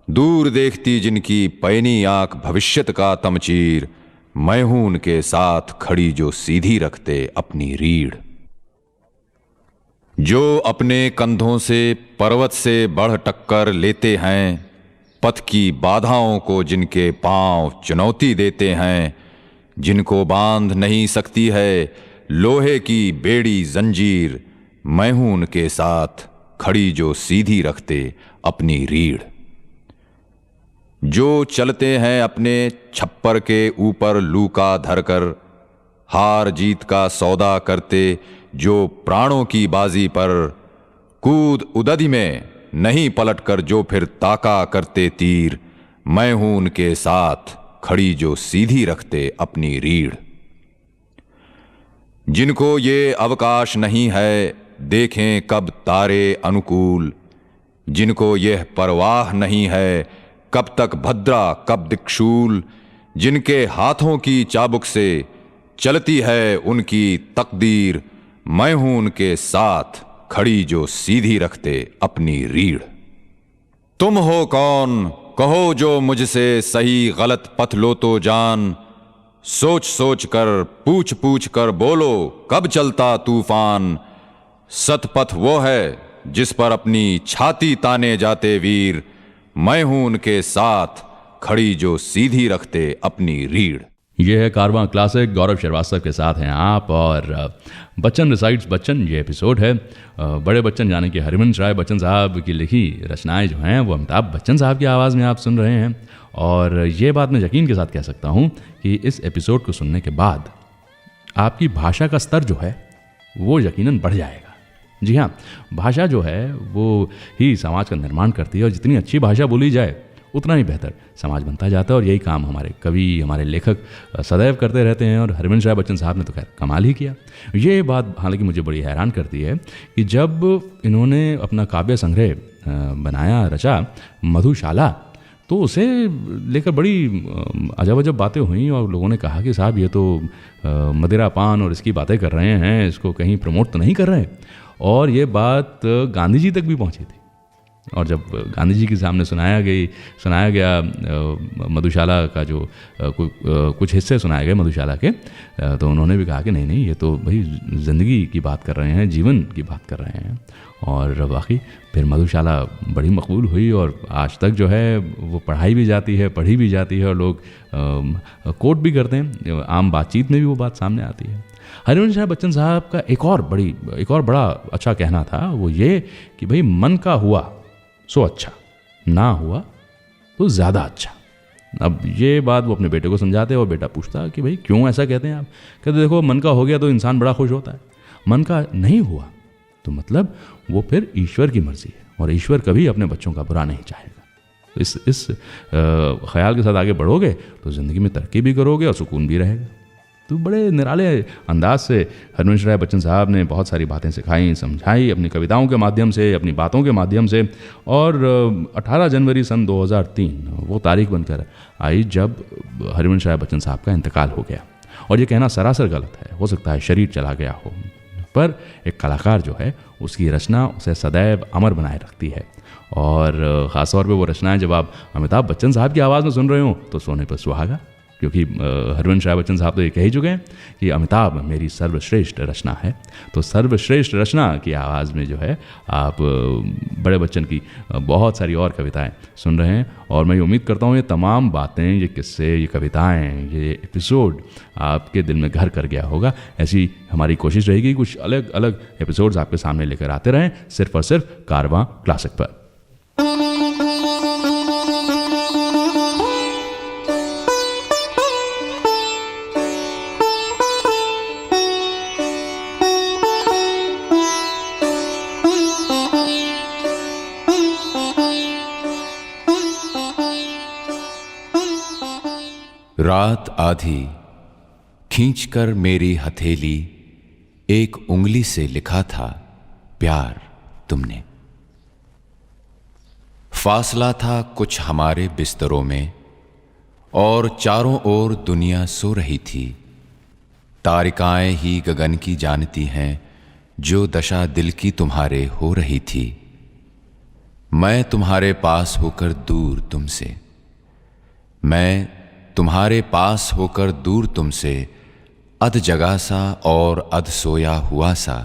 दूर देखती जिनकी पैनी आंख भविष्यत का तमचीर, मैं हूं उनके साथ खड़ी जो सीधी रखते अपनी रीढ़। जो अपने कंधों से पर्वत से बढ़ टक्कर लेते हैं, पथ की बाधाओं को जिनके पांव चुनौती देते हैं। जिनको बांध नहीं सकती है लोहे की बेड़ी जंजीर, मैं हूं उनके साथ खड़ी जो सीधी रखते अपनी रीढ़। जो चलते हैं अपने छप्पर के ऊपर लूका धरकर, हार जीत का सौदा करते जो प्राणों की बाजी पर। कूद उदधि में नहीं पलटकर जो फिर ताका करते तीर, मैं हूं उनके साथ खड़ी जो सीधी रखते अपनी रीढ़। जिनको ये अवकाश नहीं है देखें कब तारे अनुकूल, जिनको यह परवाह नहीं है कब तक भद्रा कब दिक्शूल, जिनके हाथों की चाबुक से चलती है उनकी तकदीर, मैं हूं उनके साथ खड़ी जो सीधी रखते अपनी रीढ़। तुम हो कौन कहो जो मुझसे सही गलत पथ लो तो जान, सोच सोच कर पूछ पूछ कर बोलो कब चलता तूफान, सतपथ वो है जिस पर अपनी छाती ताने जाते वीर, मैं हूं उनके साथ खड़ी जो सीधी रखते अपनी रीढ़। ये है कारवां क्लासिक, गौरव श्रीवास्तव के साथ हैं आप और बच्चन रिसाइट्स बच्चन। ये एपिसोड है बड़े बच्चन यानी कि हरिवंश राय बच्चन साहब की लिखी रचनाएं जो हैं वो अमिताभ बच्चन साहब की आवाज़ में आप सुन रहे हैं। और ये बात मैं यकीन के साथ कह सकता हूँ कि इस एपिसोड को सुनने के बाद आपकी भाषा का स्तर जो है वो यकीनन बढ़ जाएगा। जी हाँ, भाषा जो है वो ही समाज का निर्माण करती है और जितनी अच्छी भाषा बोली जाए उतना ही बेहतर समाज बनता जाता है। और यही काम हमारे कवि, हमारे लेखक सदैव करते रहते हैं और हरिवंश राय बच्चन साहब ने तो खैर कमाल ही किया। ये बात हालांकि मुझे बड़ी हैरान करती है कि जब इन्होंने अपना काव्य संग्रह बनाया, रचा मधुशाला, तो उसे लेकर बड़ी अजब अजब बातें हुई और लोगों ने कहा कि साहब ये तो मदिरा पान और इसकी बातें कर रहे हैं, इसको कहीं प्रमोट तो नहीं कर रहे। और ये बात गांधी जी तक भी पहुंची थी। और जब गांधी जी के सामने सुनाया गया मधुशाला का जो कुछ हिस्से सुनाए गए मधुशाला के, तो उन्होंने भी कहा कि नहीं ये तो भाई ज़िंदगी की बात कर रहे हैं, जीवन की बात कर रहे हैं। और वाकई फिर मधुशाला बड़ी मकबूल हुई और आज तक जो है वो पढ़ाई भी जाती है, पढ़ी भी जाती है और लोग कोट भी करते हैं, आम बातचीत में भी वो बात सामने आती है। हरिवंश राय बच्चन साहब का एक और बड़ा अच्छा कहना था, वो ये कि भाई मन का हुआ सो अच्छा, ना हुआ तो ज़्यादा अच्छा। अब ये बात वो अपने बेटे को समझाते और बेटा पूछता कि भाई क्यों ऐसा कहते हैं आप? कहते देखो मन का हो गया तो इंसान बड़ा खुश होता है, मन का नहीं हुआ तो मतलब वो फिर ईश्वर की मर्जी है और ईश्वर कभी अपने बच्चों का बुरा नहीं चाहेगा। तो इस ख्याल के साथ आगे बढ़ोगे तो ज़िंदगी में तरक्की भी करोगे और सुकून भी रहेगा। तो बड़े निराले अंदाज से हरिवंश राय बच्चन साहब ने बहुत सारी बातें सिखाई, समझाई अपनी कविताओं के माध्यम से, अपनी बातों के माध्यम से। और 18 जनवरी सन 2003 वो तारीख बनकर आई जब हरिवंश राय बच्चन साहब का इंतकाल हो गया। और ये कहना सरासर गलत है, हो सकता है शरीर चला गया हो, पर एक कलाकार जो है उसकी रचना उसे सदैव अमर बनाए रखती है। और ख़ास तौर पे वो रचनाएं जब आप अमिताभ बच्चन साहब की आवाज़ में सुन रहे हो तो सोने पर सुहागा, क्योंकि हरिवंश राय बच्चन साहब तो ये कह ही चुके हैं कि अमिताभ मेरी सर्वश्रेष्ठ रचना है। तो सर्वश्रेष्ठ रचना की आवाज़ में जो है आप बड़े बच्चन की बहुत सारी और कविताएं सुन रहे हैं। और मैं उम्मीद करता हूँ ये तमाम बातें, ये किस्से, ये कविताएं, ये एपिसोड आपके दिल में घर कर गया होगा। ऐसी हमारी कोशिश रहेगी कुछ अलग अलग एपिसोड्स आपके सामने लेकर आते रहें, सिर्फ और सिर्फ कारवां क्लासिक पर। रात आधी खींचकर मेरी हथेली, एक उंगली से लिखा था प्यार तुमने। फासला था कुछ हमारे बिस्तरों में और चारों ओर दुनिया सो रही थी। तारिकाएं ही गगन की जानती हैं जो दशा दिल की तुम्हारे हो रही थी। मैं तुम्हारे पास होकर दूर तुमसे, मैं तुम्हारे पास होकर दूर तुमसे, अध जगा सा और अध सोया हुआ सा।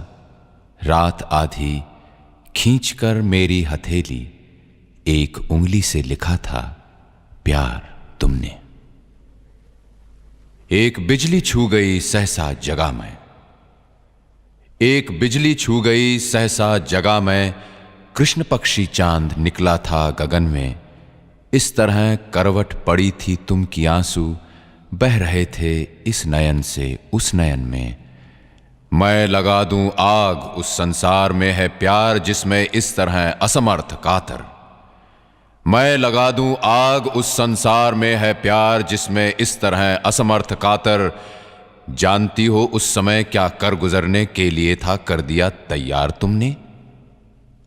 रात आधी खींचकर मेरी हथेली, एक उंगली से लिखा था प्यार तुमने। एक बिजली छू गई सहसा जगा मैं, एक बिजली छू गई सहसा जगा मैं। कृष्ण पक्षी चांद निकला था गगन में, इस तरह करवट पड़ी थी तुम की आंसू, बह रहे थे इस नयन से उस नयन में। मैं लगा दूं आग उस संसार में है प्यार जिसमें इस तरह असमर्थ कातर। मैं लगा दूं आग उस संसार में है प्यार जिसमें इस तरह असमर्थ कातर। जानती हो उस समय क्या कर गुजरने के लिए था, कर दिया तैयार तुमने।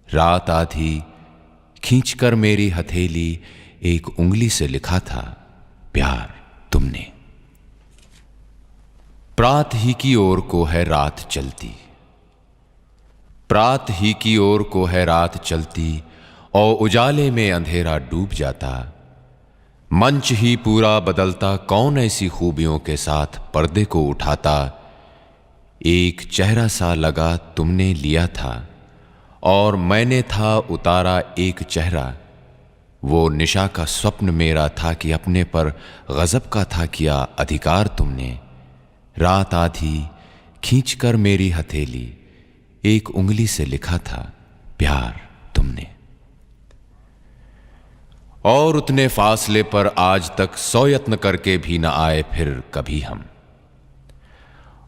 रात आधी खींचकर मेरी हथेली, एक उंगली से लिखा था प्यार तुमने। प्रात ही की ओर को है रात चलती, प्रात ही की ओर को है रात चलती, और उजाले में अंधेरा डूब जाता। मंच ही पूरा बदलता, कौन ऐसी खूबियों के साथ पर्दे को उठाता। एक चेहरा सा लगा तुमने लिया था, और मैंने था उतारा एक चेहरा। वो निशा का स्वप्न मेरा था कि अपने पर गजब का था किया अधिकार तुमने। रात आधी खींचकर मेरी हथेली, एक उंगली से लिखा था प्यार तुमने। और उतने फासले पर आज तक 100 यत्न करके भी न आए फिर कभी हम।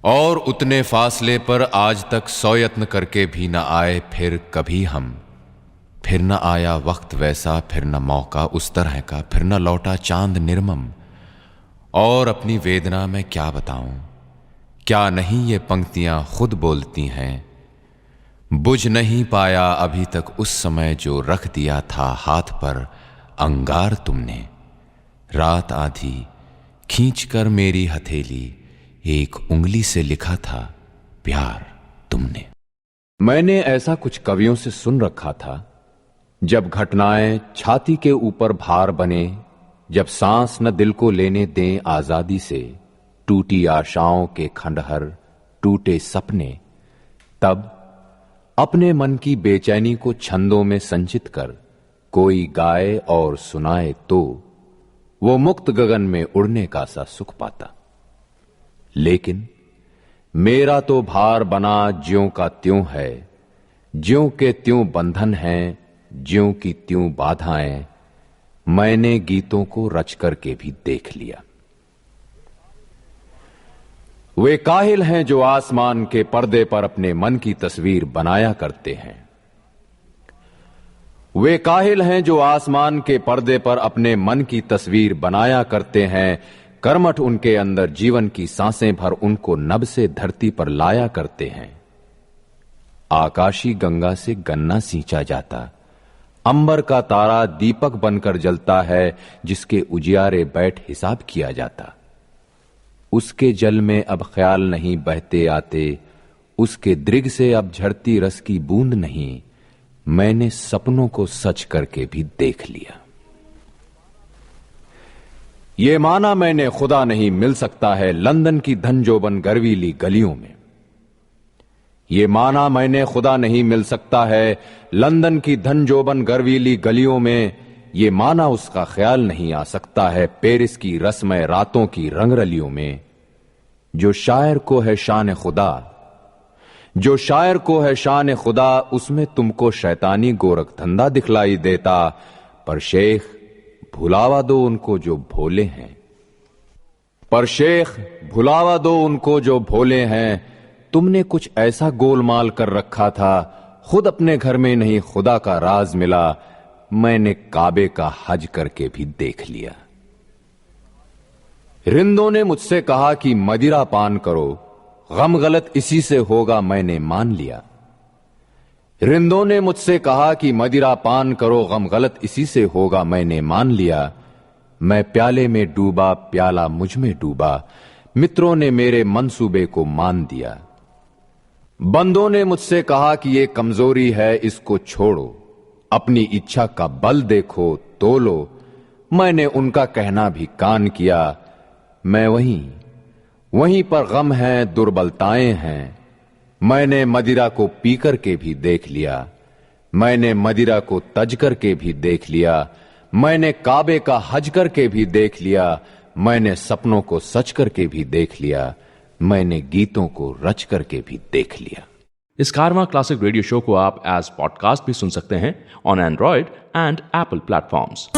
और उतने फासले पर आज तक 100 यत्न करके भी न आए फिर कभी हम। फिर न आया वक्त वैसा, फिर न मौका उस तरह का, फिर न लौटा चांद निर्मम। और अपनी वेदना में क्या बताऊं, क्या नहीं ये पंक्तियां खुद बोलती हैं। बुझ नहीं पाया अभी तक उस समय जो रख दिया था हाथ पर अंगार तुमने। रात आधी खींचकर मेरी हथेली, एक उंगली से लिखा था प्यार तुमने। मैंने ऐसा कुछ कवियों से सुन रखा था, जब घटनाएं छाती के ऊपर भार बने, जब सांस न दिल को लेने दें आजादी से, टूटी आशाओं के खंडहर, टूटे सपने, तब अपने मन की बेचैनी को छंदों में संचित कर कोई गाए और सुनाए तो वो मुक्त गगन में उड़ने का सा सुख पाता। लेकिन मेरा तो भार बना ज्यों का त्यों है, ज्यों के त्यों बंधन हैं, ज्यों की त्यों बाधाएं। मैंने गीतों को रच करके भी देख लिया। वे काहिल हैं जो आसमान के पर्दे पर अपने मन की तस्वीर बनाया करते हैं। वे काहिल हैं जो आसमान के पर्दे पर अपने मन की तस्वीर बनाया करते हैं। कर्मठ उनके अंदर जीवन की सांसें भर उनको नभ से धरती पर लाया करते हैं। आकाशी गंगा से गन्ना सींचा जाता, अंबर का तारा दीपक बनकर जलता है जिसके उजियारे बैठ हिसाब किया जाता। उसके जल में अब ख्याल नहीं बहते आते, उसके दृग से अब झड़ती रस की बूंद नहीं। मैंने सपनों को सच करके भी देख लिया। ये माना मैंने खुदा नहीं मिल सकता है लंदन की धनजोबन गर्वीली गलियों में। ये माना मैंने खुदा नहीं मिल सकता है लंदन की धनजोबन गर्वीली गलियों में। ये माना उसका ख्याल नहीं आ सकता है पेरिस की रस्मय रातों की रंगरलियों में। जो शायर को है शान खुदा, जो शायर को है शान खुदा, उसमें तुमको शैतानी गोरख धंधा दिखलाई देता। पर शेख भुलावा दो उनको जो भोले हैं, पर शेख भुलावा दो उनको जो भोले हैं। तुमने कुछ ऐसा गोलमाल कर रखा था, खुद अपने घर में नहीं खुदा का राज मिला। मैंने काबे का हज करके भी देख लिया। रिंदों ने मुझसे कहा कि मदिरा पान करो, गम गलत इसी से होगा, मैंने मान लिया। रिंदों ने मुझसे कहा कि मदिरा पान करो, गम गलत इसी से होगा, मैंने मान लिया। मैं प्याले में डूबा, प्याला मुझ में डूबा, मित्रों ने मेरे मंसूबे को मान दिया। बंदों ने मुझसे कहा कि ये कमजोरी है, इसको छोड़ो, अपनी इच्छा का बल देखो, तोलो। मैंने उनका कहना भी कान किया। मैं वहीं पर गम है, दुर्बलताएं हैं। मैंने मदिरा को पी करके भी देख लिया, मैंने मदिरा को तज करके भी देख लिया। मैंने काबे का हज करके भी देख लिया, मैंने सपनों को सच करके भी देख लिया, मैंने गीतों को रच करके भी देख लिया। इस कारवां क्लासिक रेडियो शो को आप एज पॉडकास्ट भी सुन सकते हैं on Android and Apple platforms.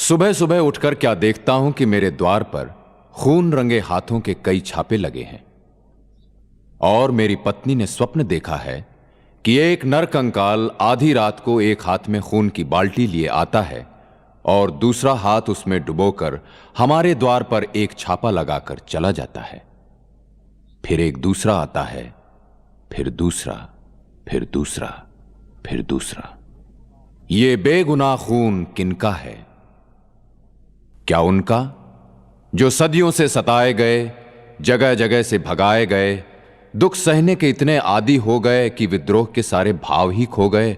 सुबह सुबह उठकर क्या देखता हूं कि मेरे द्वार पर खून रंगे हाथों के कई छापे लगे हैं। और मेरी पत्नी ने स्वप्न देखा है कि एक नरकंकाल आधी रात को एक हाथ में खून की बाल्टी लिए आता है और दूसरा हाथ उसमें डुबोकर हमारे द्वार पर एक छापा लगाकर चला जाता है। फिर एक दूसरा आता है, फिर दूसरा, फिर दूसरा, फिर दूसरा। ये बेगुनाह खून किनका है? क्या उनका जो सदियों से सताए गए, जगह जगह से भगाए गए, दुख सहने के इतने आदी हो गए कि विद्रोह के सारे भाव ही खो गए,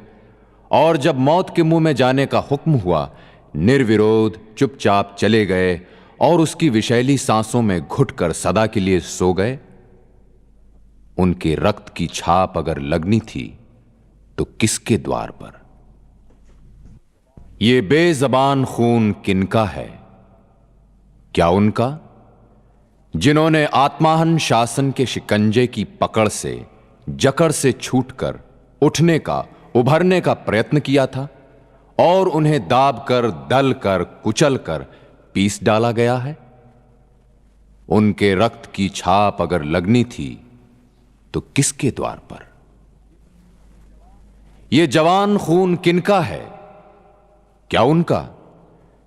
और जब मौत के मुंह में जाने का हुक्म हुआ निर्विरोध चुपचाप चले गए और उसकी विषैली सांसों में घुटकर सदा के लिए सो गए? उनके रक्त की छाप अगर लगनी थी तो किसके द्वार पर? ये बेजबान खून किनका है? क्या उनका जिन्होंने आत्माहन शासन के शिकंजे की पकड़ से, जकड़ से छूटकर उठने का, उभरने का प्रयत्न किया था और उन्हें दाबकर, दलकर, कुचलकर पीस डाला गया है? उनके रक्त की छाप अगर लगनी थी तो किसके द्वार पर? यह जवान खून किनका है? क्या उनका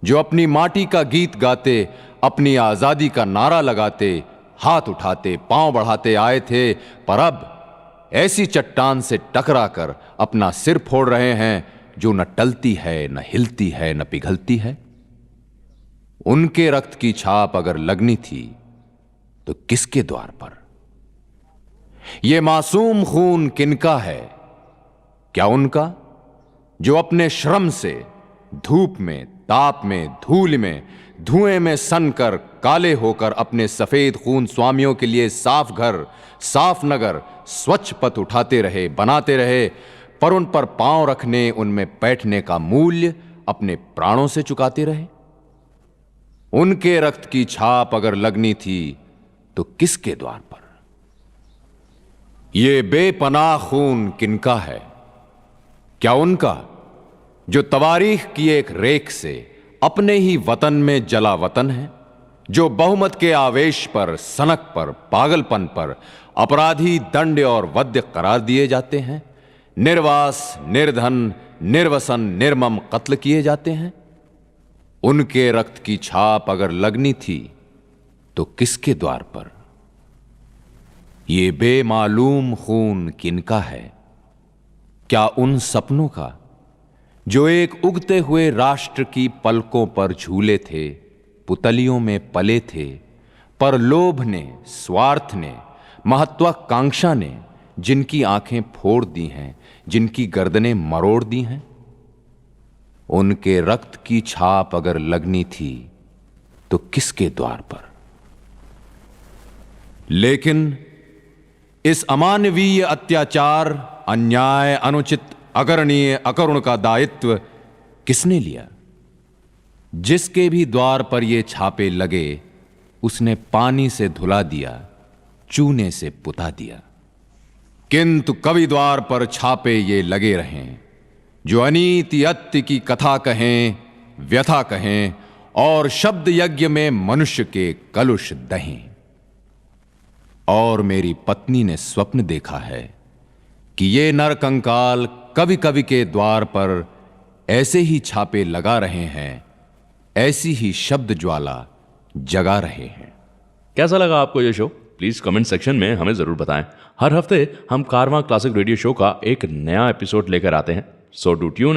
जो अपनी माटी का गीत गाते, अपनी आजादी का नारा लगाते, हाथ उठाते, पांव बढ़ाते आए थे, पर अब ऐसी चट्टान से टकराकर अपना सिर फोड़ रहे हैं जो न टलती है, न हिलती है, न पिघलती है? उनके रक्त की छाप अगर लगनी थी तो किसके द्वार पर? यह मासूम खून किनका है? क्या उनका जो अपने श्रम से धूप में, ताप में, धूल में, धुएं में सनकर, काले होकर अपने सफेद खून स्वामियों के लिए साफ घर, साफ नगर, स्वच्छ पथ उठाते रहे, बनाते रहे, पर उन पर पांव रखने, उनमें बैठने का मूल्य अपने प्राणों से चुकाते रहे? उनके रक्त की छाप अगर लगनी थी तो किसके द्वार पर? यह बेपनाह खून किनका है? क्या उनका जो तवारीख की एक रेख से अपने ही वतन में जला वतन है, जो बहुमत के आवेश पर, सनक पर, पागलपन पर अपराधी दंड और वध्य करार दिए जाते हैं, निर्वास, निर्धन, निर्वसन, निर्मम कत्ल किए जाते हैं? उनके रक्त की छाप अगर लगनी थी तो किसके द्वार पर? यह बेमालूम खून किनका है? क्या उन सपनों का जो एक उगते हुए राष्ट्र की पलकों पर झूले थे, पुतलियों में पले थे, पर लोभ ने, स्वार्थ ने, महत्वाकांक्षा ने जिनकी आंखें फोड़ दी हैं, जिनकी गर्दनें मरोड़ दी हैं? उनके रक्त की छाप अगर लगनी थी तो किसके द्वार पर? लेकिन इस अमानवीय अत्याचार, अन्याय, अनुचित, अकरणीय, अकरुण का दायित्व किसने लिया? जिसके भी द्वार पर ये छापे लगे उसने पानी से धुला दिया, चूने से पुता दिया। किंतु कवि द्वार पर छापे ये लगे रहें जो अनीति अत्य की कथा कहें, व्यथा कहें और शब्द यज्ञ में मनुष्य के कलुष दहें। और मेरी पत्नी ने स्वप्न देखा है कि ये नरकंकाल कवि कवि के द्वार पर ऐसे ही छापे लगा रहे हैं, ऐसी ही शब्द ज्वाला जगा रहे हैं। कैसा लगा आपको ये शो? प्लीज कमेंट सेक्शन में हमें जरूर बताएं। हर हफ्ते हम कारवां क्लासिक रेडियो शो का एक नया एपिसोड लेकर आते हैं, सो डू ट्यून